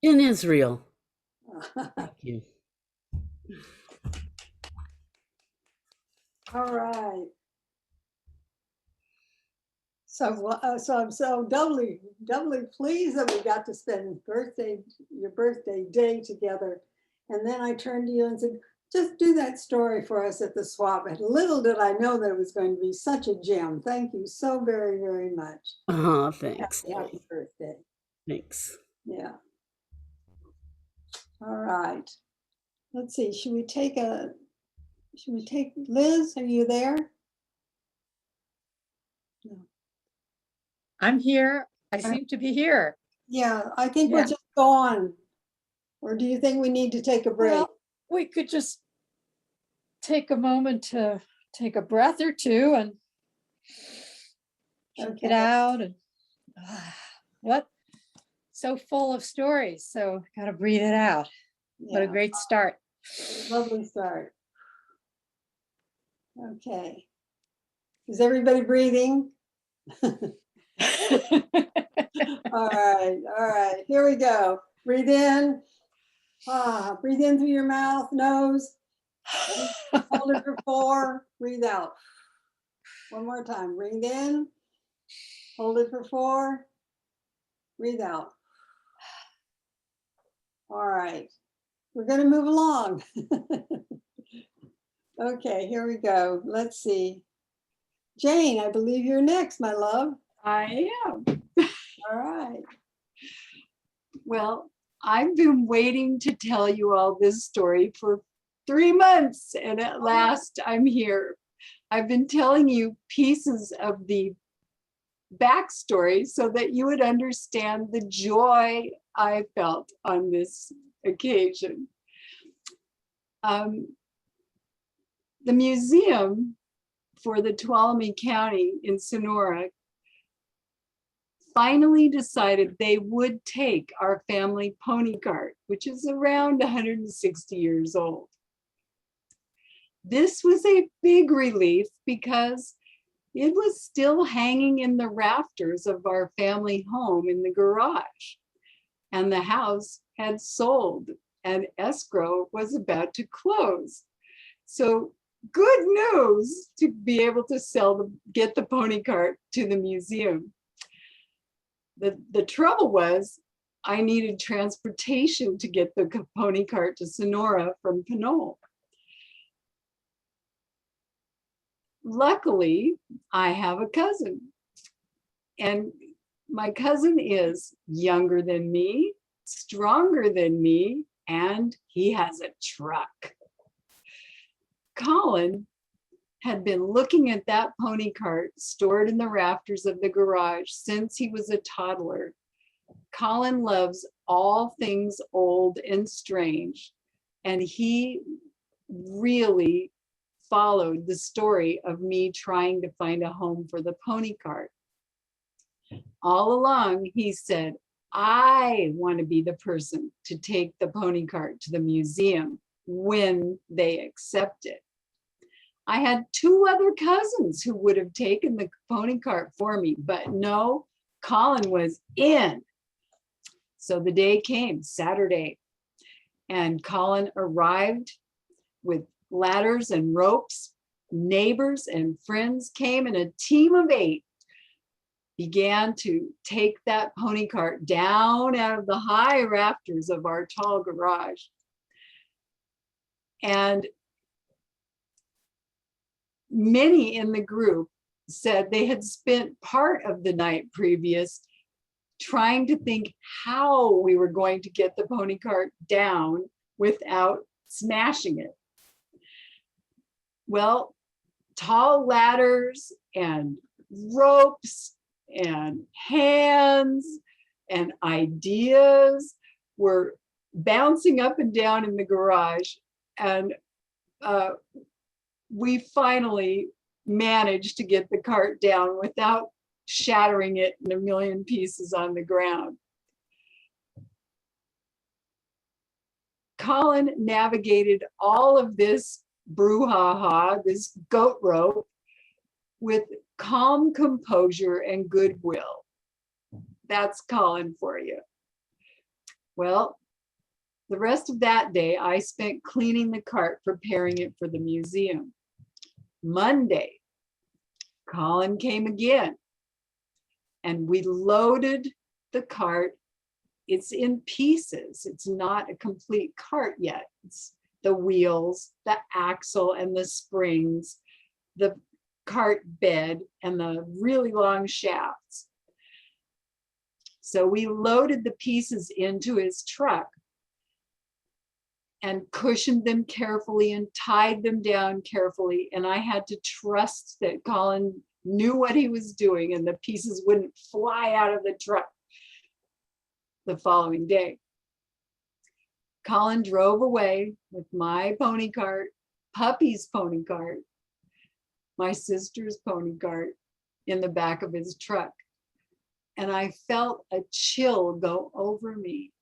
in Israel, thank you. All right. So I'm so doubly pleased that we got to spend your birthday day together. And then I turned to you and said, just do that story for us at the swap. And little did I know that it was going to be such a gem. Thank you so very, very much. Oh, thanks. Happy birthday. Thanks. Yeah. All right. Let's see. Should we take Liz? Are you there? No. I'm here. I seem to be here. Yeah, I think we'll Yeah. just go on. Or do you think we need to take a break? Well, we could just take a moment to take a breath or two and check it Okay. out. And what? So full of stories. So got to breathe it out. What a Yeah, great start. lovely start. Okay. Is everybody breathing? All right, here we go. Breathe in. Breathe in through your mouth, nose. Hold it for 4. Breathe out. One more time. Breathe in. Hold it for 4. Breathe out. All right. We're going to move along. Okay, here we go. Let's see. Jane, I believe you're next, my love. I am. All right. Well, I've been waiting to tell you all this story for 3 months, and at last I'm here. I've been telling you pieces of the backstory so that you would understand the joy I felt on this occasion. The museum for the Tuolumne County in Sonora finally decided they would take our family pony cart, which is around 160 years old. This was a big relief because it was still hanging in the rafters of our family home in the garage, and the house had sold and escrow was about to close. So good news to be able to get the pony cart to the museum. The trouble was I needed transportation to get the pony cart to Sonora from Pinole. Luckily, I have a cousin, and my cousin is younger than me, stronger than me, and he has a truck. Colin had been looking at that pony cart stored in the rafters of the garage since he was a toddler. Colin loves all things old and strange, and he really followed the story of me trying to find a home for the pony cart. All along, he said, I want to be the person to take the pony cart to the museum when they accept it. I had 2 other cousins who would have taken the pony cart for me, but no, Colin was in. So the day came, Saturday, and Colin arrived with ladders and ropes. Neighbors and friends came, and a team of 8 began to take that pony cart down out of the high rafters of our tall garage. And many in the group said they had spent part of the night previous trying to think how we were going to get the pony cart down without smashing it. Well, tall ladders and ropes and hands and ideas were bouncing up and down in the garage, and we finally managed to get the cart down without shattering it in a million pieces on the ground. Colin navigated all of this brouhaha, this goat rope, with calm composure and goodwill. That's Colin for you. Well, the rest of that day, I spent cleaning the cart, preparing it for the museum. Monday, Colin came again, and we loaded the cart. It's in pieces. It's not a complete cart yet. It's the wheels, the axle, and the springs, the cart bed, and the really long shafts. So we loaded the pieces into his truck and cushioned them carefully and tied them down carefully. And I had to trust that Colin knew what he was doing and the pieces wouldn't fly out of the truck the following day. Colin drove away with my pony cart, Puppy's pony cart, my sister's pony cart in the back of his truck. And I felt a chill go over me.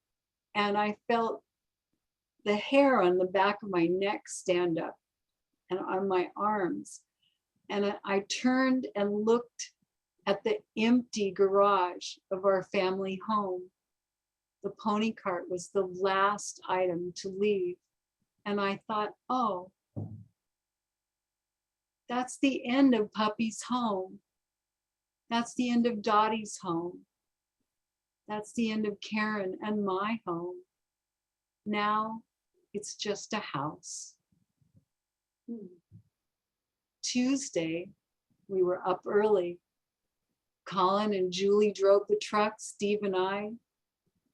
And I felt the hair on the back of my neck stand up and on my arms. And I turned and looked at the empty garage of our family home. The pony cart was the last item to leave. And I thought, oh, that's the end of Puppy's home. That's the end of Dottie's home. That's the end of Karen and my home. Now it's just a house. Tuesday, we were up early. Colin and Julie drove the truck, Steve and I,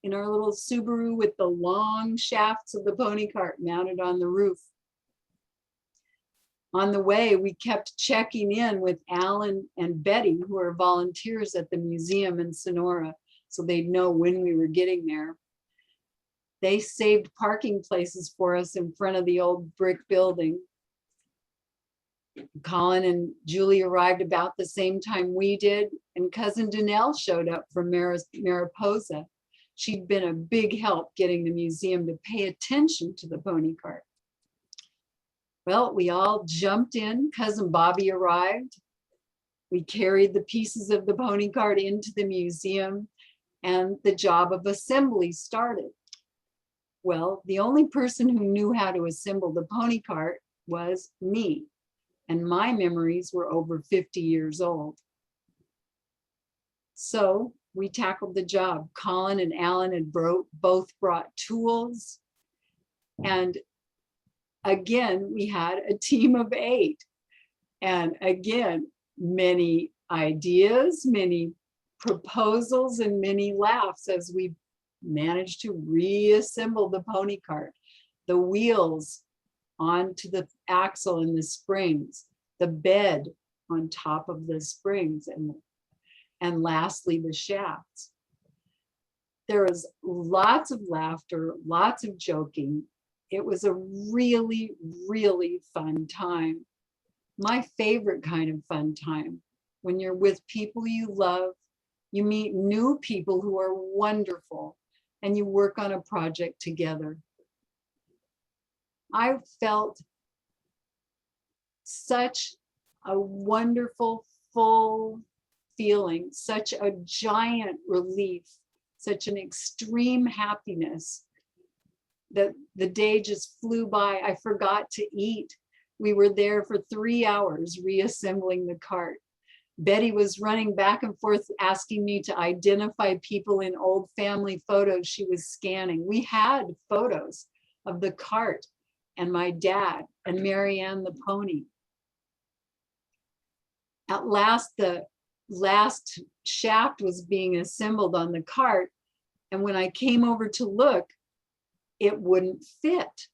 in our little Subaru with the long shafts of the pony cart mounted on the roof. On the way, we kept checking in with Alan and Betty, who are volunteers at the museum in Sonora, so they'd know when we were getting there. They saved parking places for us in front of the old brick building. Colin and Julie arrived about the same time we did, and cousin Danelle showed up from Mariposa. She'd been a big help getting the museum to pay attention to the pony cart. Well, we all jumped in. Cousin Bobby arrived. We carried the pieces of the pony cart into the museum, and the job of assembly started. Well, the only person who knew how to assemble the pony cart was me, and my memories were over 50 years old. So we tackled the job. Colin and Alan had both brought tools, and again, we had a team of 8. And again, many ideas, many proposals, and many laughs as we managed to reassemble the pony cart, the wheels onto the axle and the springs, the bed on top of the springs, and lastly, the shafts. There was lots of laughter, lots of joking. It was a really, really fun time. My favorite kind of fun time, when you're with people you love, you meet new people who are wonderful, and you work on a project together. I felt such a wonderful, full feeling, such a giant relief, such an extreme happiness that the day just flew by. I forgot to eat. We were there for 3 hours reassembling the cart. Betty was running back and forth asking me to identify people in old family photos she was scanning. We had photos of the cart and my dad and Marianne the pony. At last, the last shaft was being assembled on the cart, and when I came over to look, it wouldn't fit.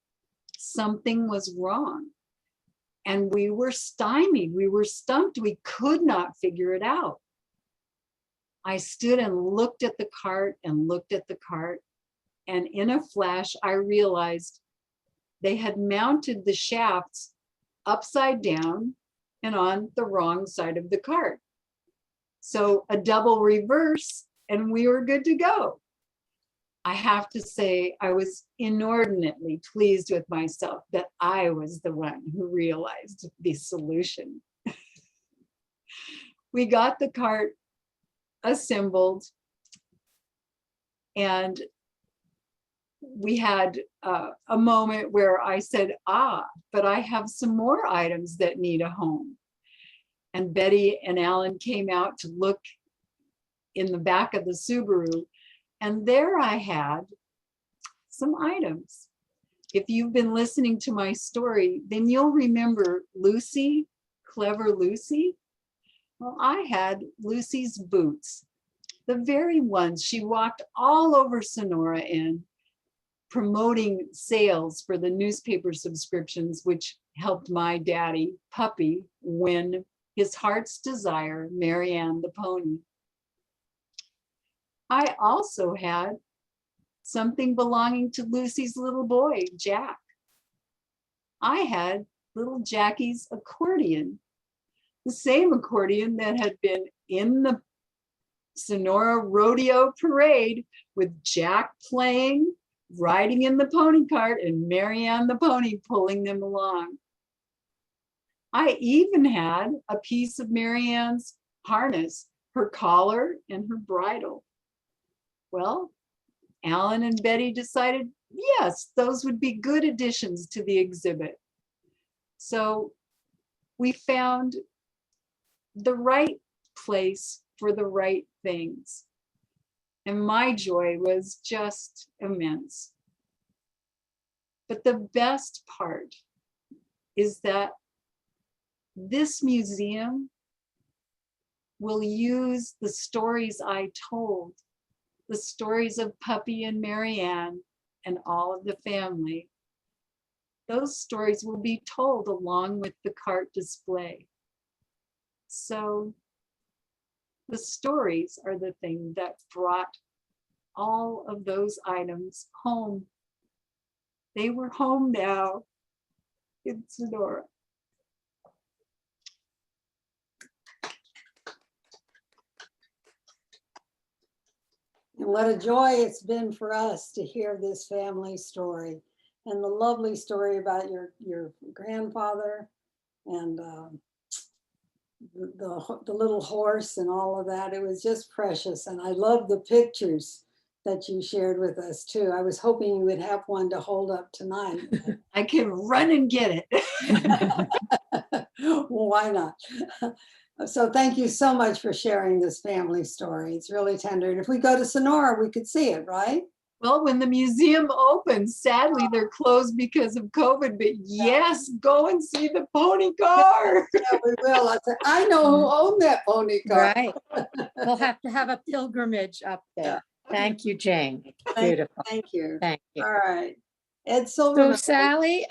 Something was wrong. And we were stymied, we were stumped, we could not figure it out. I stood and looked at the cart and looked at the cart, and in a flash, I realized they had mounted the shafts upside down and on the wrong side of the cart. So a double reverse, and we were good to go. I have to say, I was inordinately pleased with myself that I was the one who realized the solution. We got the cart assembled, and we had a moment where I said, but I have some more items that need a home. And Betty and Alan came out to look in the back of the Subaru, and there I had some items. If you've been listening to my story, then you'll remember Lucy, clever Lucy. Well, I had Lucy's boots, the very ones she walked all over Sonora in, promoting sales for the newspaper subscriptions, which helped my daddy, Puppy, win his heart's desire, Marianne the pony. I also had something belonging to Lucy's little boy, Jack. I had little Jackie's accordion, the same accordion that had been in the Sonora Rodeo Parade, with Jack playing, riding in the pony cart, and Marianne the pony pulling them along. I even had a piece of Marianne's harness, her collar and her bridle. Well, Alan and Betty decided, yes, those would be good additions to the exhibit. So we found the right place for the right things. And my joy was just immense. But the best part is that this museum will use the stories I told, the stories of Puppy and Marianne and all of the family, Those stories will be told along with the cart display. So the stories are the thing that brought all of those items home. They were home now in Sonora. And what a joy it's been for us to hear this family story and the lovely story about your grandfather and the little horse and all of that. It was just precious. And I love the pictures that you shared with us too. I was hoping you would have one to hold up tonight. I can run and get it. Well, why not? So thank you so much for sharing this family story. It's really tender. And if we go to Sonora, we could see it, right? Well, when the museum opens, sadly they're closed because of COVID, but yes, go and see the pony car. Yeah, we will. I know who owned that pony car. Right. We'll have to have a pilgrimage up there. Thank you, Jane. Beautiful. Thank you. Thank you. All right. Ed So Silverman. Sally,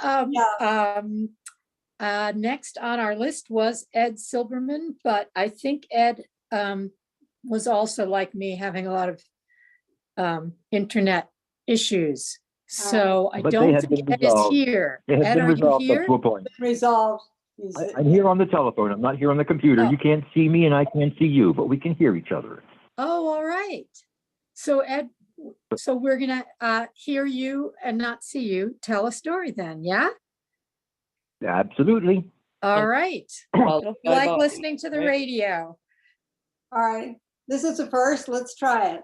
next on our list was Ed Silberman, but I think Ed was also like me having a lot of internet issues. So I But they don't have think been Ed is resolved. here. They have Ed, been are you resolved up here? to a point. Resolved. I'm here on the telephone. I'm not here on the computer. Oh. You can't see me and I can't see you, but we can hear each other. Oh, all right. So Ed, so we're gonna hear you and not see you. Tell a story then, yeah? Absolutely. All right. Well, It'll be bye like bye, listening to the right? radio. All right. This is the first. Let's try it.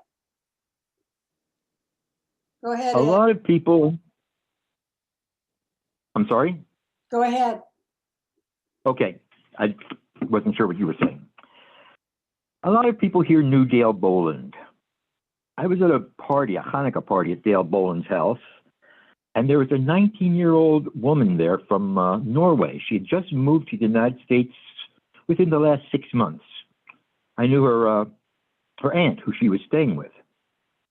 Go ahead, A Ed. lot of people, I'm sorry? Go ahead. Okay. I wasn't sure what you were saying. A lot of people here knew Dale Boland. I was at a party, a Hanukkah party at Dale Boland's house, and there was a 19-year-old woman there from Norway. She had just moved to the United States within the last 6 months. I knew her aunt, who she was staying with,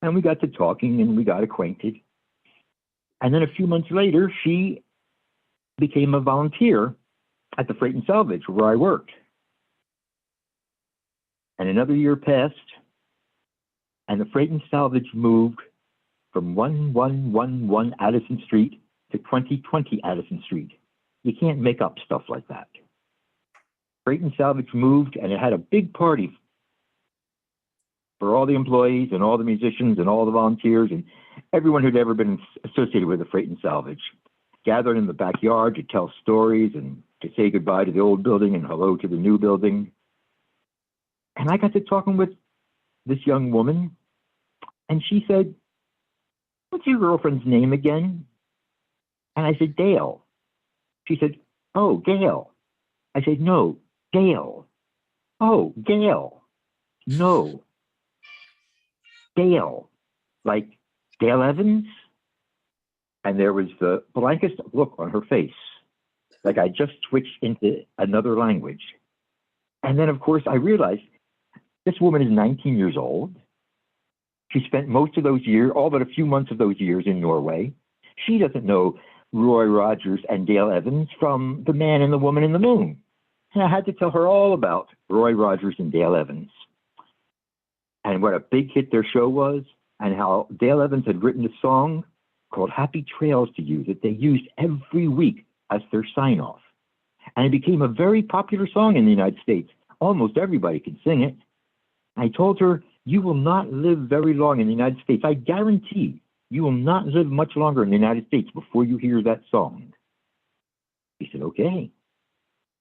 and we got to talking and we got acquainted. And then a few months later, she became a volunteer at the Freight and Salvage where I worked. And another year passed, and the Freight and Salvage moved from 1111 Addison Street to 2020 Addison Street. You can't make up stuff like that. Freight and Salvage moved, and it had a big party for all the employees and all the musicians and all the volunteers and everyone who'd ever been associated with the Freight and Salvage. Gathered in the backyard to tell stories and to say goodbye to the old building and hello to the new building. And I got to talking with this young woman, and she said, "What's your girlfriend's name again?" And I said, "Dale." She said, "Oh, Gail." I said, "No, Dale." "Oh, Gail." "No, Dale." Like Dale Evans? And there was the blankest look on her face, like I just switched into another language. And then, of course, I realized this woman is 19 years old. She spent most of those years, all but a few months of those years in Norway. She doesn't know Roy Rogers and Dale Evans from The Man and the Woman in the Moon. And I had to tell her all about Roy Rogers and Dale Evans and what a big hit their show was, and how Dale Evans had written a song called Happy Trails to You that they used every week as their sign-off. And it became a very popular song in the United States. Almost everybody can sing it. I told her, "You will not live very long in the United States. I guarantee you will not live much longer in the United States before you hear that song." She said, "Okay,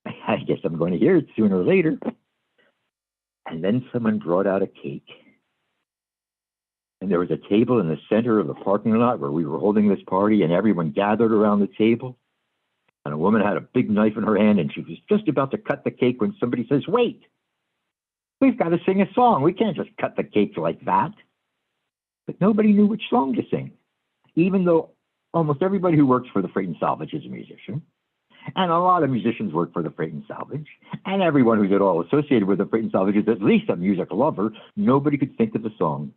I guess I'm going to hear it sooner or later." And then someone brought out a cake. And there was a table in the center of the parking lot where we were holding this party, and everyone gathered around the table. And a woman had a big knife in her hand, and she was just about to cut the cake when somebody says, "Wait, we've got to sing a song. We can't just cut the cake like that." But nobody knew which song to sing, even though almost everybody who works for the Freight and Salvage is a musician. And a lot of musicians work for the Freight and Salvage. And everyone who's at all associated with the Freight and Salvage is at least a music lover. Nobody could think of the song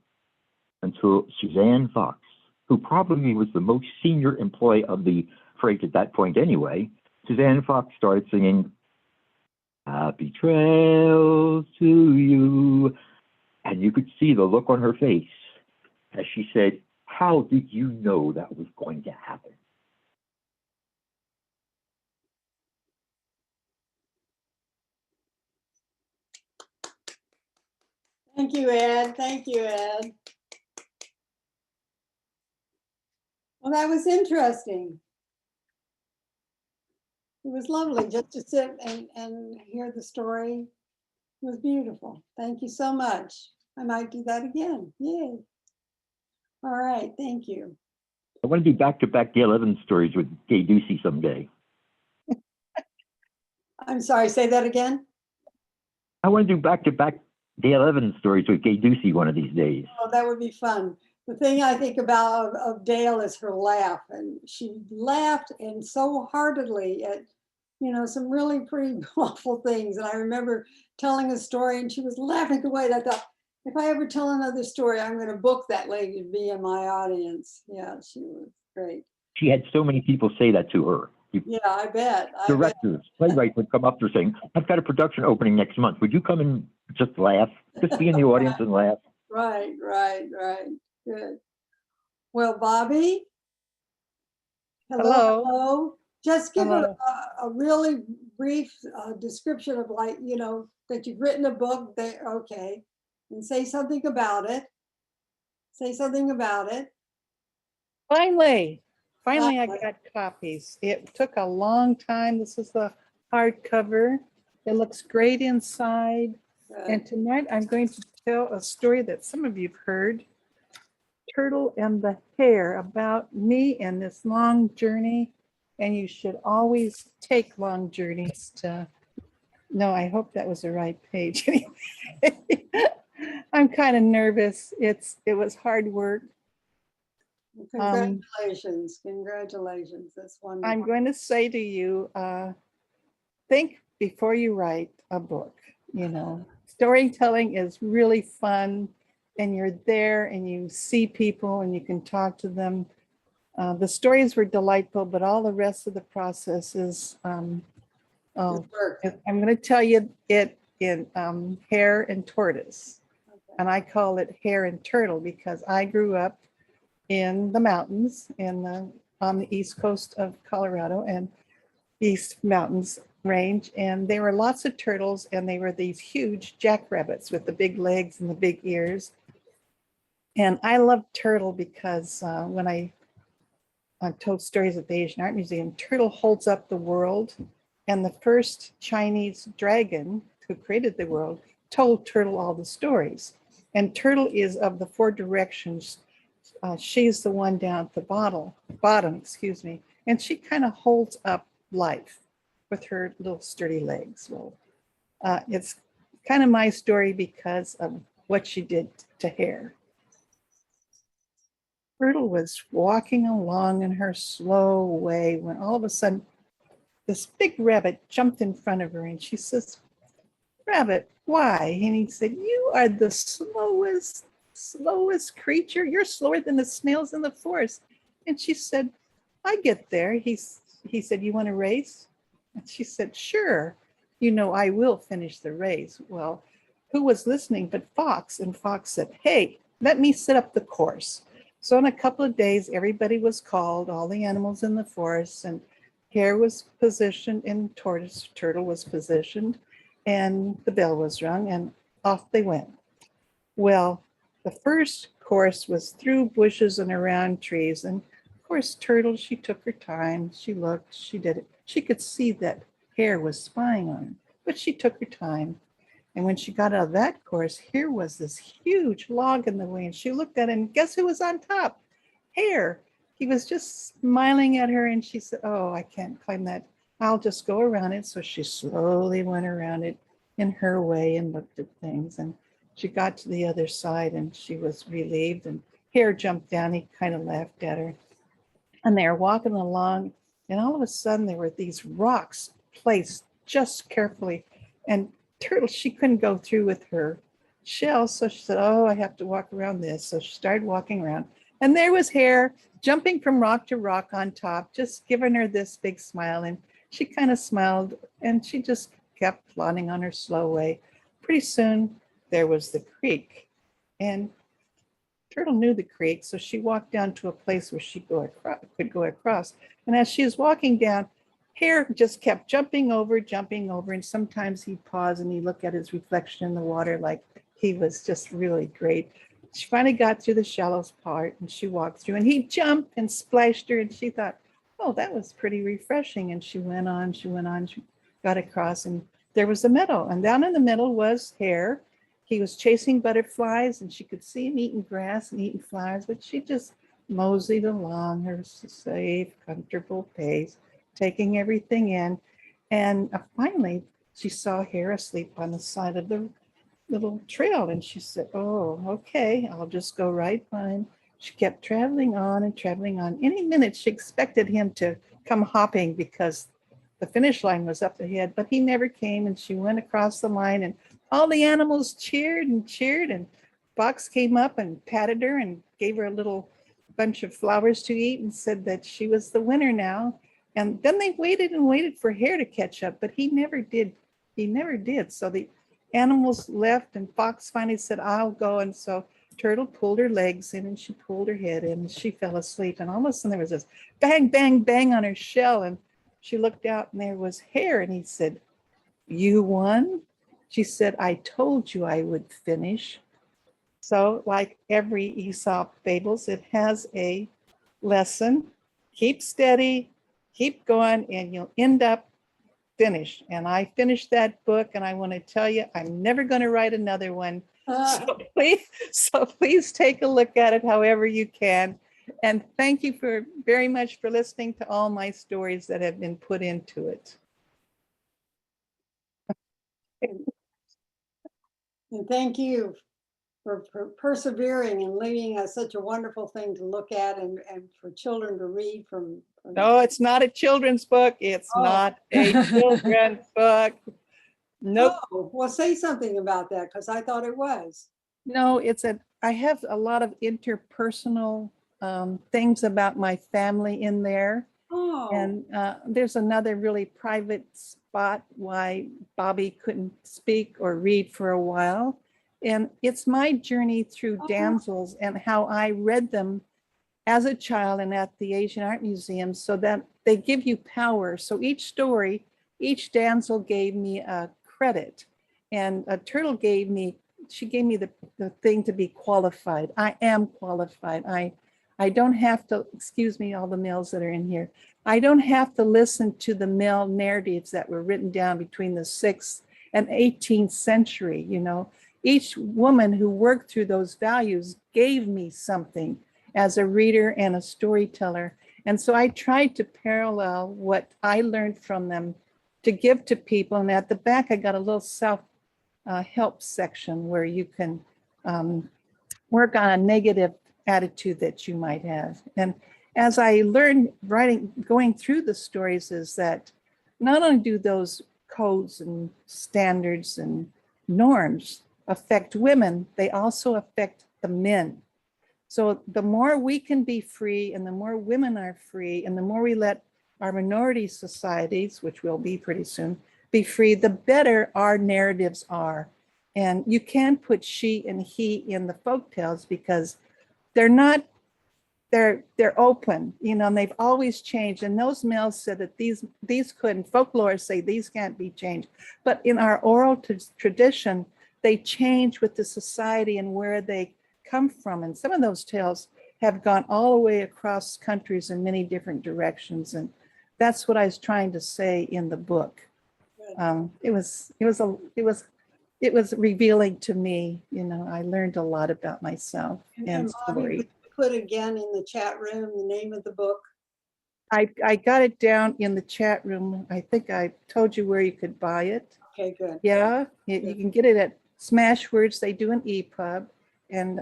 until Suzanne Fox, who probably was the most senior employee of the phrase at that point anyway, Suzanne Fox started singing, "Happy Trails to You." And you could see the look on her face as she said, "How did you know that was going to happen?" Thank you, Ed. Thank you, Ed. Well, that was interesting. It was lovely just to sit and hear the story. It was beautiful. Thank you so much. I might do that again. Yay. All right, thank you. I want to do back-to-back Gail Evans stories with Gay Ducey someday. I'm sorry, say that again. I want to do back-to-back Gail Evans stories with Gay Ducey one of these days. Oh, that would be fun. The thing I think about of Dale is her laugh, and she laughed and so heartedly at, some really pretty awful things. And I remember telling a story and she was laughing away. And I thought, if I ever tell another story, I'm going to book that lady to be in my audience. Yeah, she was great. She had so many people say that to her. Yeah, I bet. Directors, playwrights would come up to her saying, "I've got a production opening next month. Would you come and just laugh? Just be in the audience and laugh." Right. Good. Well, Bobby. Hello. Hello. Just give Hello. a really brief description of that you've written a book. Okay. And say something about it. Finally, I Finally. got copies. It took a long time. This is the hardcover. It looks great inside. And tonight I'm going to tell a story that some of you've heard, Turtle and the Hare, about me and this long journey. And you should always take long journeys to, no, I hope that was the right page. I'm kind of nervous. It was hard work. Congratulations. That's wonderful. I'm going to say to you, think before you write a book. Storytelling is really fun, and you're there and you see people and you can talk to them. The stories were delightful, but all the rest of the process is, I'm going to tell you it in Hare and Tortoise. Okay. And I call it Hare and Turtle because I grew up in the mountains on the east coast of Colorado and East Mountains range. And there were lots of turtles, and they were these huge jackrabbits with the big legs and the big ears. And I loved Turtle because when I told stories at the Asian Art Museum, Turtle holds up the world. And the first Chinese dragon who created the world told Turtle all the stories. And Turtle is of the four directions. She's the one down at the bottom, and she kind of holds up life with her little sturdy legs. Well, it's kind of my story because of what she did to Hare. Turtle was walking along in her slow way when all of a sudden this big rabbit jumped in front of her, and she says, "Rabbit, why?" And he said, "You are the slowest creature. You're slower than the snails in the forest." And she said, "I get there." He said, "You want to race?" And she said, "Sure. I will finish the race." Well, who was listening but Fox? And Fox said, "Hey, let me set up the course." So in a couple of days, everybody was called, all the animals in the forest, and Hare was positioned and Turtle was positioned, and the bell was rung, and off they went. Well, the first course was through bushes and around trees. And of course, Turtle, she took her time. She looked, she did it. She could see that Hare was spying on her, but she took her time. And when she got out of that course, here was this huge log in the way. And she looked at it, and guess who was on top? Hare. He was just smiling at her. And she said, "Oh, I can't climb that. I'll just go around it." So she slowly went around it in her way and looked at things. And she got to the other side and she was relieved, and Hare jumped down. He kind of laughed at her. And they were walking along, and all of a sudden there were these rocks placed just carefully. And Turtle, she couldn't go through with her shell. So she said, "Oh, I have to walk around this." So she started walking around. And there was Hare jumping from rock to rock on top, just giving her this big smile. And she kind of smiled and she just kept plodding on her slow way. Pretty soon there was the creek. And Turtle knew the creek, so she walked down to a place where she could go across. And as she was walking down, Hare just kept jumping over, and sometimes he'd pause and he'd look at his reflection in the water like he was just really great. She finally got to the shallowest part and she walked through and he jumped and splashed her and she thought, oh, that was pretty refreshing. And she went on, she got across and there was the meadow. And down in the middle was Hare. He was chasing butterflies and she could see him eating grass and eating flowers, but she just moseyed along her safe, comfortable pace, taking everything in. And finally, she saw Hare asleep on the side of the little trail. And she said, oh, okay, I'll just go right by him. She kept traveling on and traveling on. Any minute, she expected him to come hopping because the finish line was up ahead, but he never came. And she went across the line and all the animals cheered and cheered. And Fox came up and patted her and gave her a little bunch of flowers to eat and said that she was the winner now. And then they waited and waited for Hare to catch up, but he never did. He never did. So the animals left and Fox finally said, I'll go. And so Turtle pulled her legs in and she pulled her head in and she fell asleep. And all of a sudden there was this bang, bang, bang on her shell. And she looked out and there was Hare. And he said, you won? She said, I told you I would finish. So like every Aesop fables, it has a lesson. Keep steady, keep going, and you'll end up finished. And I finished that book, and I want to tell you, I'm never going to write another one. So please take a look at it however you can. And thank you very much for listening to all my stories that have been put into it. And thank you for persevering and leaving us such a wonderful thing to look at and for children to read from. No, it's not a children's book. It's not a children's book. Nope. Oh, well, say something about that because I thought it was. No, I have a lot of interpersonal things about my family in there. Oh. And there's another really private spot why Bobby couldn't speak or read for a while. And it's my journey through damsels and how I read them as a child and at the Asian Art Museum so that they give you power. So each story, each damsel gave me a credit. And a turtle she gave me the thing to be qualified. I am qualified. I don't have to, excuse me, all the males that are in here. I don't have to listen to the male narratives that were written down between the 6th and 18th century. You know, each woman who worked through those values gave me something as a reader and a storyteller. And so I tried to parallel what I learned from them to give to people. And at the back, I got a little self-help section where you can work on a negative attitude that you might have. And as I learned going through the stories is that not only do those codes and standards and norms affect women, they also affect the men. So the more we can be free and the more women are free and the more we let our minority societies, which will be pretty soon, be free, the better our narratives are. And you can put she and he in the folktales because they're open, you know, and they've always changed. And those males said that these couldn't, folklore say these can't be changed. But in our oral tradition, they change with the society and where they come from. And some of those tales have gone all the way across countries in many different directions. And that's what I was trying to say in the book. It was revealing to me, you know, I learned a lot about myself and Bobby, story. put again in the chat room the name of the book. I got it down in the chat room. I think I told you where you could buy it. Okay, good. Yeah, you can get it at Smashwords. They do an EPUB, and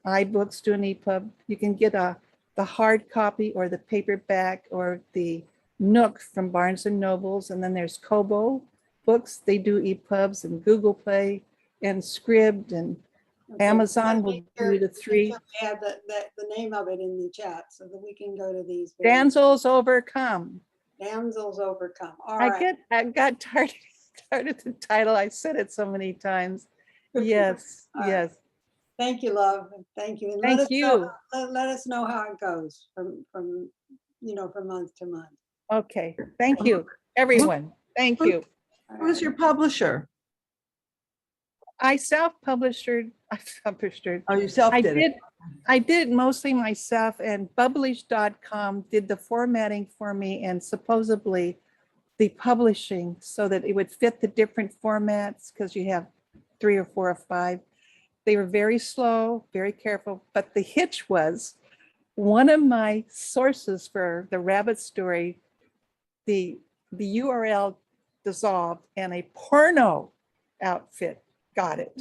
iBooks do an EPUB. You can get the hard copy or the paperback or the Nook from Barnes and Nobles, and then there's Kobo Books. They do EPUBs and Google Play and Scribd and Okay, Amazon will make sure- do the make sure 3. we Add the name of it in the chat so that we can go to these. videos. Damsels overcome. Damsels overcome. All I right. got tired, tired of the title. I said it so many times. Good for you. Yes, All right. yes. Thank you, love. Thank you. And Thank let us you. know, let us know how it goes from from month to month. Okay, thank you, everyone. Thank you. All Who's right. your publisher? I self-published, I published. Oh, you self I did it. I did it mostly myself, and Publish.com did the formatting for me and supposedly the publishing so that it would fit the different formats because you have 3 or 4 or 5. They were very slow, very careful, but the hitch was one of my sources for the rabbit story, the URL dissolved and a porno outfit got it.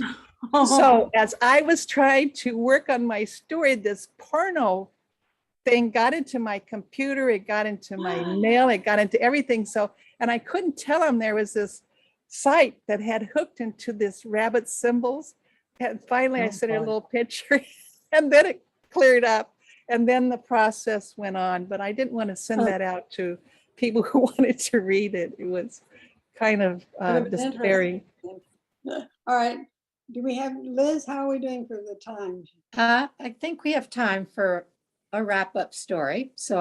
So as I was trying to work on my story, this porno thing got into my computer, it got into my mail, it got into everything. So, and I couldn't tell them there was this site that had hooked into this rabbit symbols. And finally I Oh, sent her a God. little picture and then it cleared up. And then the process went on, but I didn't want to send that out to people who wanted to read it. It was kind of But it was just interesting. very, All right. Do we have, Liz, how are we doing for the time? I think we have time for a wrap-up story. So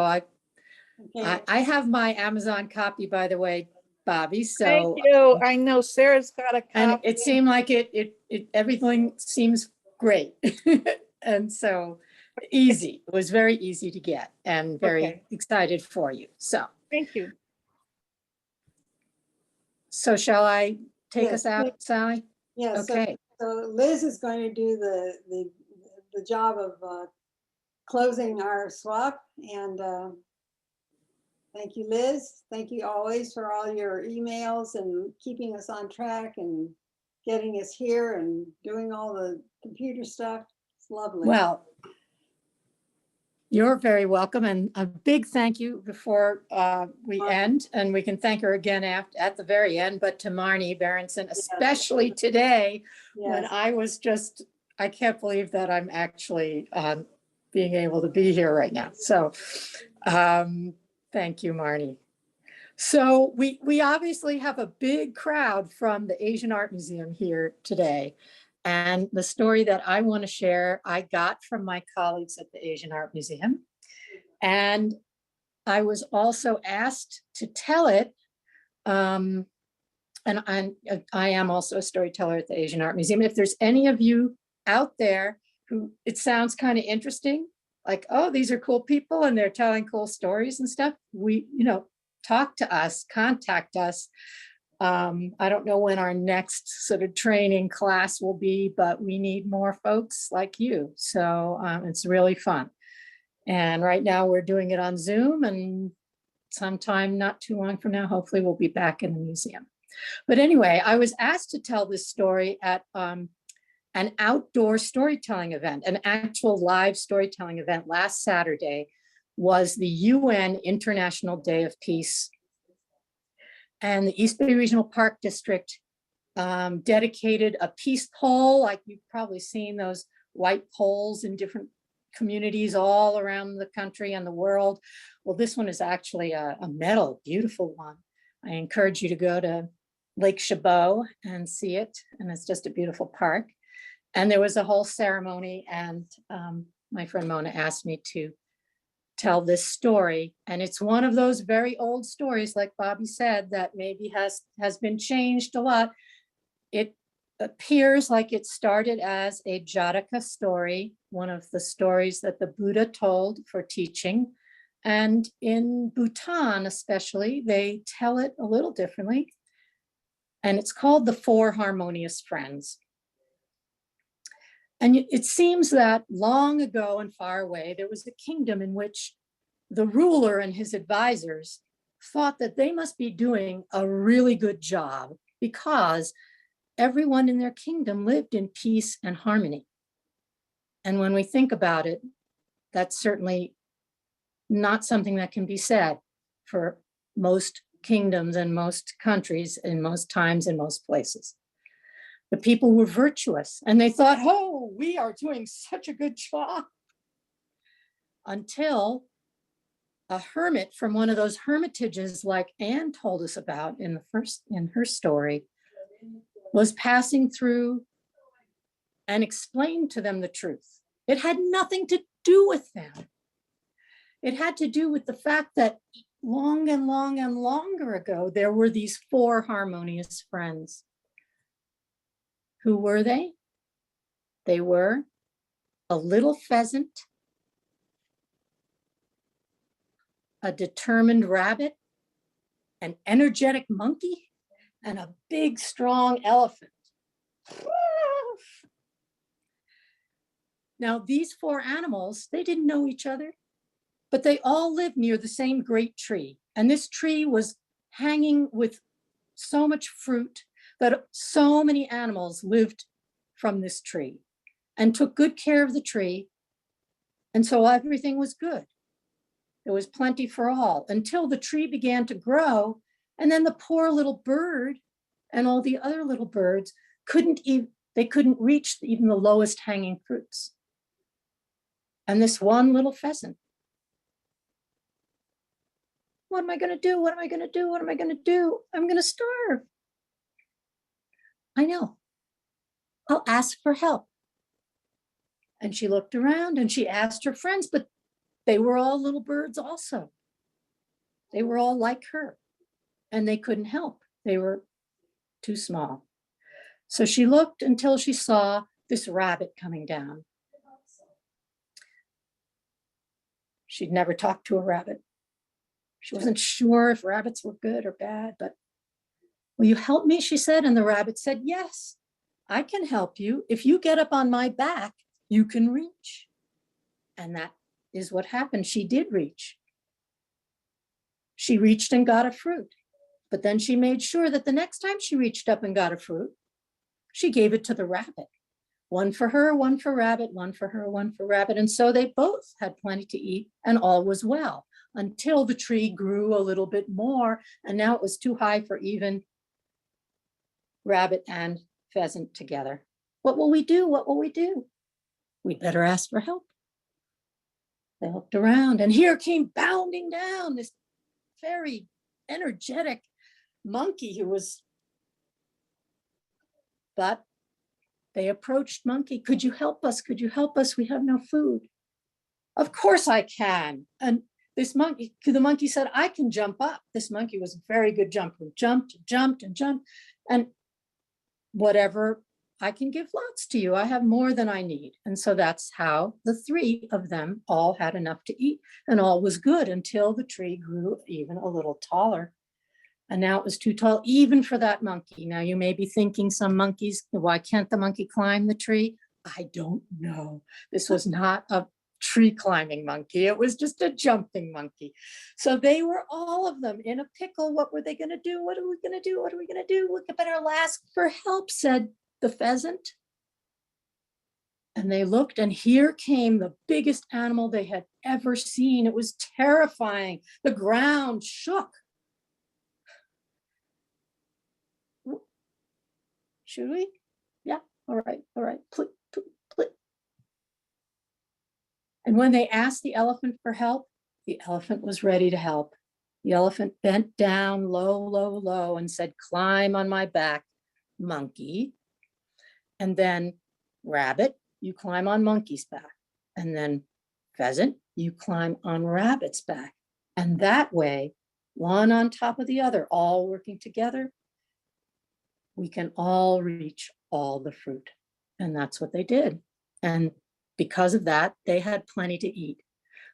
Okay. I have my Amazon copy, by the way, Bobby. thank So, you. I know Sarah's got a and copy. it seemed like everything seems great. And so easy. It was very easy to get and very Okay. excited for you. So, Thank you. so shall I take Yes, us out, Sally? Yeah, Okay. so Liz is going to do the job of closing our swap, and thank you, Liz. Thank you always for all your emails and keeping us on track and getting us here and doing all the computer stuff. It's lovely. Well, you're very welcome, and a big thank you before we end, and we can thank her again at the very end, but to Marnie Berenson, especially today, when Yes. I was just, I can't believe that I'm actually being able to be here right now. So thank you, Marnie. So we obviously have a big crowd from the Asian Art Museum here today. And the story that I want to share, I got from my colleagues at the Asian Art Museum. And I was also asked to tell it. And I am also a storyteller at the Asian Art Museum. If there's any of you out there who it sounds kind of interesting, like, oh, these are cool people and they're telling cool stories and stuff, talk to us, contact us. I don't know when our next sort of training class will be, but we need more folks like you. So it's really fun. And right now we're doing it on Zoom, and sometime not too long from now, hopefully we'll be back in the museum. But anyway, I was asked to tell this story at an outdoor storytelling event, an actual live storytelling event last Saturday was the UN International Day of Peace. And the East Bay Regional Park District dedicated a peace pole, like you've probably seen those white poles in different communities all around the country and the world. Well, this one is actually a metal, beautiful one. I encourage you to go to Lake Chabot and see it. And it's just a beautiful park. And there was a whole ceremony, and my friend Mona asked me to tell this story. And it's one of those very old stories, like Bobby said, that maybe has been changed a lot. It appears like it started as a Jataka story, one of the stories that the Buddha told for teaching. And in Bhutan, especially, they tell it a little differently. And it's called The Four Harmonious Friends. And it seems that long ago and far away, there was a kingdom in which the ruler and his advisors thought that they must be doing a really good job because everyone in their kingdom lived in peace and harmony. And when we think about it, that's certainly not something that can be said for most kingdoms and most countries in most times in most places. The people were virtuous and they thought, oh, we are doing such a good job. Until a hermit from one of those hermitages like Anne told us about in her story was passing through and explained to them the truth. It had nothing to do with them. It had to do with the fact that long and long and longer ago, there were these 4 harmonious friends. Who were they? They were a little pheasant, a determined rabbit, an energetic monkey, and a big, strong elephant. Now, these 4 animals, they didn't know each other, but they all lived near the same great tree. And this tree was hanging with so much fruit that so many animals lived from this tree and took good care of the tree. And so everything was good. There was plenty for all until the tree began to grow. And then the poor little bird and all the other little birds couldn't reach even the lowest hanging fruits. And this one little pheasant, what am I going to do? What am I going to do? What am I going to do? I'm going to starve. I know. I'll ask for help. And she looked around and she asked her friends, but they were all little birds also. They were all like her and they couldn't help. They were too small. So she looked until she saw this rabbit coming down. She'd never talked to a rabbit. She wasn't sure if rabbits were good or bad, but will you help me? She said, and the rabbit said, yes, I can help you. If you get up on my back, you can reach. And that is what happened. She did reach. She reached and got a fruit, but then she made sure that the next time she reached up and got a fruit, she gave it to the rabbit. One for her, one for rabbit, one for her, one for rabbit. And so they both had plenty to eat and all was well until the tree grew a little bit more. And now it was too high for even rabbit and pheasant together. What will we do? What will we do? We'd better ask for help. They looked around and here came bounding down this very energetic monkey but they approached Monkey. Could you help us? Could you help us? We have no food. Of course I can. And the monkey said, I can jump up. This monkey was a very good jumper. Jumped, jumped, and jumped. And whatever, I can give lots to you. I have more than I need. And so that's how the 3 of them all had enough to eat and all was good until the tree grew even a little taller. And now it was too tall, even for that monkey. Now you may be thinking some monkeys, why can't the monkey climb the tree? I don't know. This was not a tree climbing monkey. It was just a jumping monkey. So they were all of them in a pickle. What were they going to do? What are we going to do? What are we going to do? We better ask for help, said the pheasant. And they looked and here came the biggest animal they had ever seen. It was terrifying. The ground shook. Should we? Yeah, all right, Plit, plit, plit. And when they asked the elephant for help, the elephant was ready to help. The elephant bent down low, low, low and said, climb on my back, monkey. And then rabbit, you climb on monkey's back. And then pheasant, you climb on rabbit's back. And that way, one on top of the other, all working together, we can all reach all the fruit. And that's what they did. And because of that, they had plenty to eat.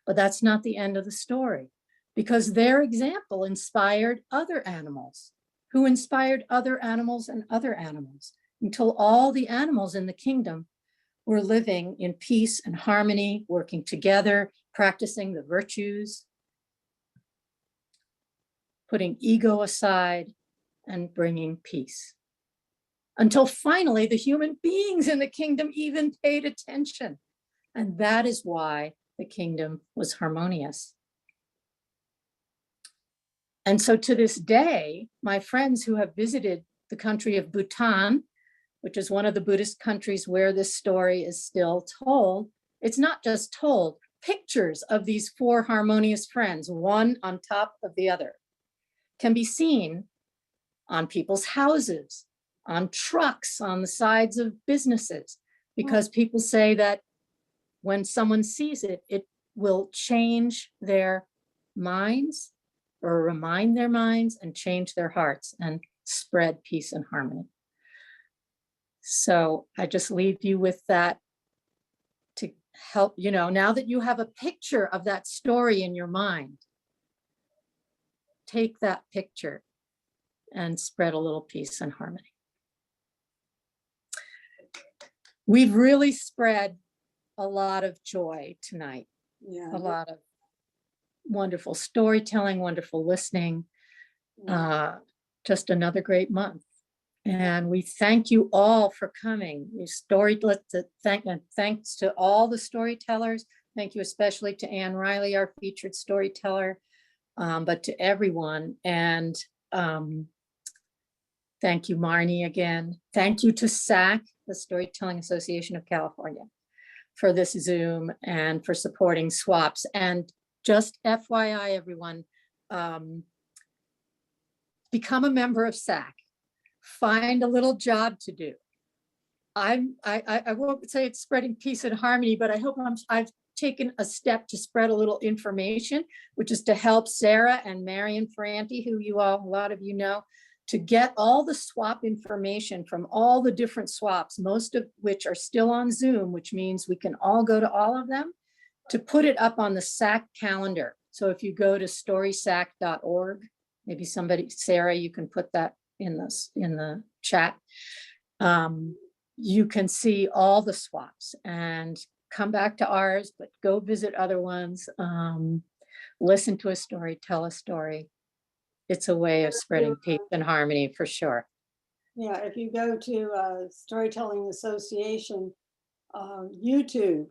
But that's not the end of the story, because their example inspired other animals, who inspired other animals and other animals, until all the animals in the kingdom were living in peace and harmony, working together, practicing the virtues, putting ego aside, and bringing peace. Until finally, the human beings in the kingdom even paid attention. And that is why the kingdom was harmonious. And so to this day, my friends who have visited the country of Bhutan, which is one of the Buddhist countries where this story is still told, it's not just told, pictures of these four harmonious friends, one on top of the other, can be seen on people's houses, on trucks, on the sides of businesses, because people say that when someone sees it, it will change their minds or remind their minds and change their hearts and spread peace and harmony. So I just leave you with that to help, now that you have a picture of that story in your mind, take that picture and spread a little peace and harmony. We've really spread a lot of joy tonight, Yeah. a lot of wonderful storytelling, wonderful listening, just another great month. And we thank you all for coming. Thanks to all the storytellers. Thank you especially to Anne Riley, our featured storyteller, but to everyone. And thank you, Marnie, again. Thank you to SAC, the Storytelling Association of California, for this Zoom and for supporting swaps. And just FYI, everyone, become a member of SAC. Find a little job to do. I won't say it's spreading peace and harmony, but I hope I've taken a step to spread a little information, which is to help Sarah and Marion Ferranti, who a lot of you know, to get all the swap information from all the different swaps, most of which are still on Zoom, which means we can all go to all of them, to put it up on the SAC calendar. So if you go to storysac.org, maybe somebody, Sarah, you can put that in the chat. You can see all the swaps and come back to ours, but go visit other ones. Listen to a story, tell a story. It's a way of spreading peace and harmony for sure. Yeah, if you go to Storytelling Association YouTube,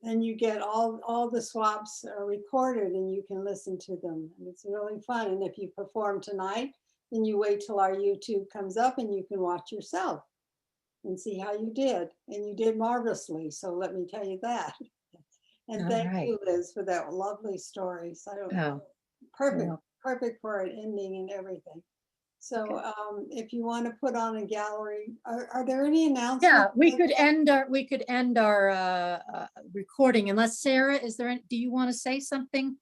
then you get all the swaps are recorded and you can listen to them. And it's really fun. And if you perform tonight, then you wait till our YouTube comes up and you can watch yourself and see how you did. And you did marvelously. So let me tell you that. And All thank right. you, Liz, for that lovely story. So Oh, perfect, well. perfect for an ending and everything. So if you want to put on a gallery, are there any announcements? Yeah, we could end our recording unless Sarah, do you want to say something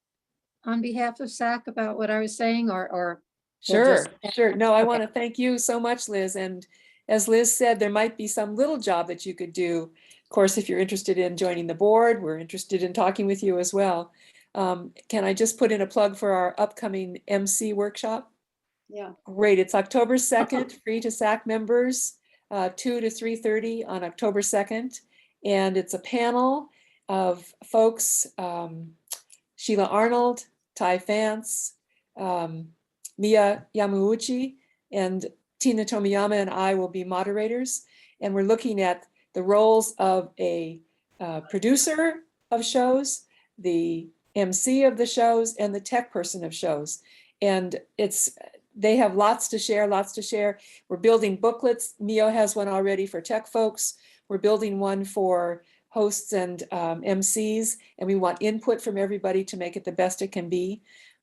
on behalf of SAC about what I was saying or? we'll Sure, just- sure. No, I Okay. want to thank you so much, Liz. And as Liz said, there might be some little job that you could do. Of course, if you're interested in joining the board, we're interested in talking with you as well. Can I just put in a plug for our upcoming MC workshop? Yeah. Great. It's October 2nd, free to SAC members, 2 to 3:30 on October 2nd. And it's a panel of folks, Sheila Arnold, Ty Fance, Mia Yamauchi, and Tina Tomiyama and I will be moderators. And we're looking at the roles of a producer of shows, the MC of the shows, and the tech person of shows. And they have lots to share, lots to share. We're building booklets. Mio has one already for tech folks. We're building one for hosts and MCs, and we want input from everybody to make it the best it can be.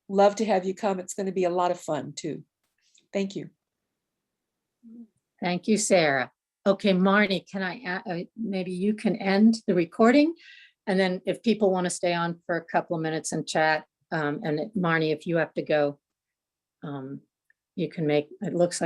Love to have you come. It's going to be a lot of fun too. Thank you. Thank you, Sarah. Okay, Marnie, maybe you can end the recording? And then if people want to stay on for a couple of minutes and chat, and Marnie, if you have to go, you can it looks like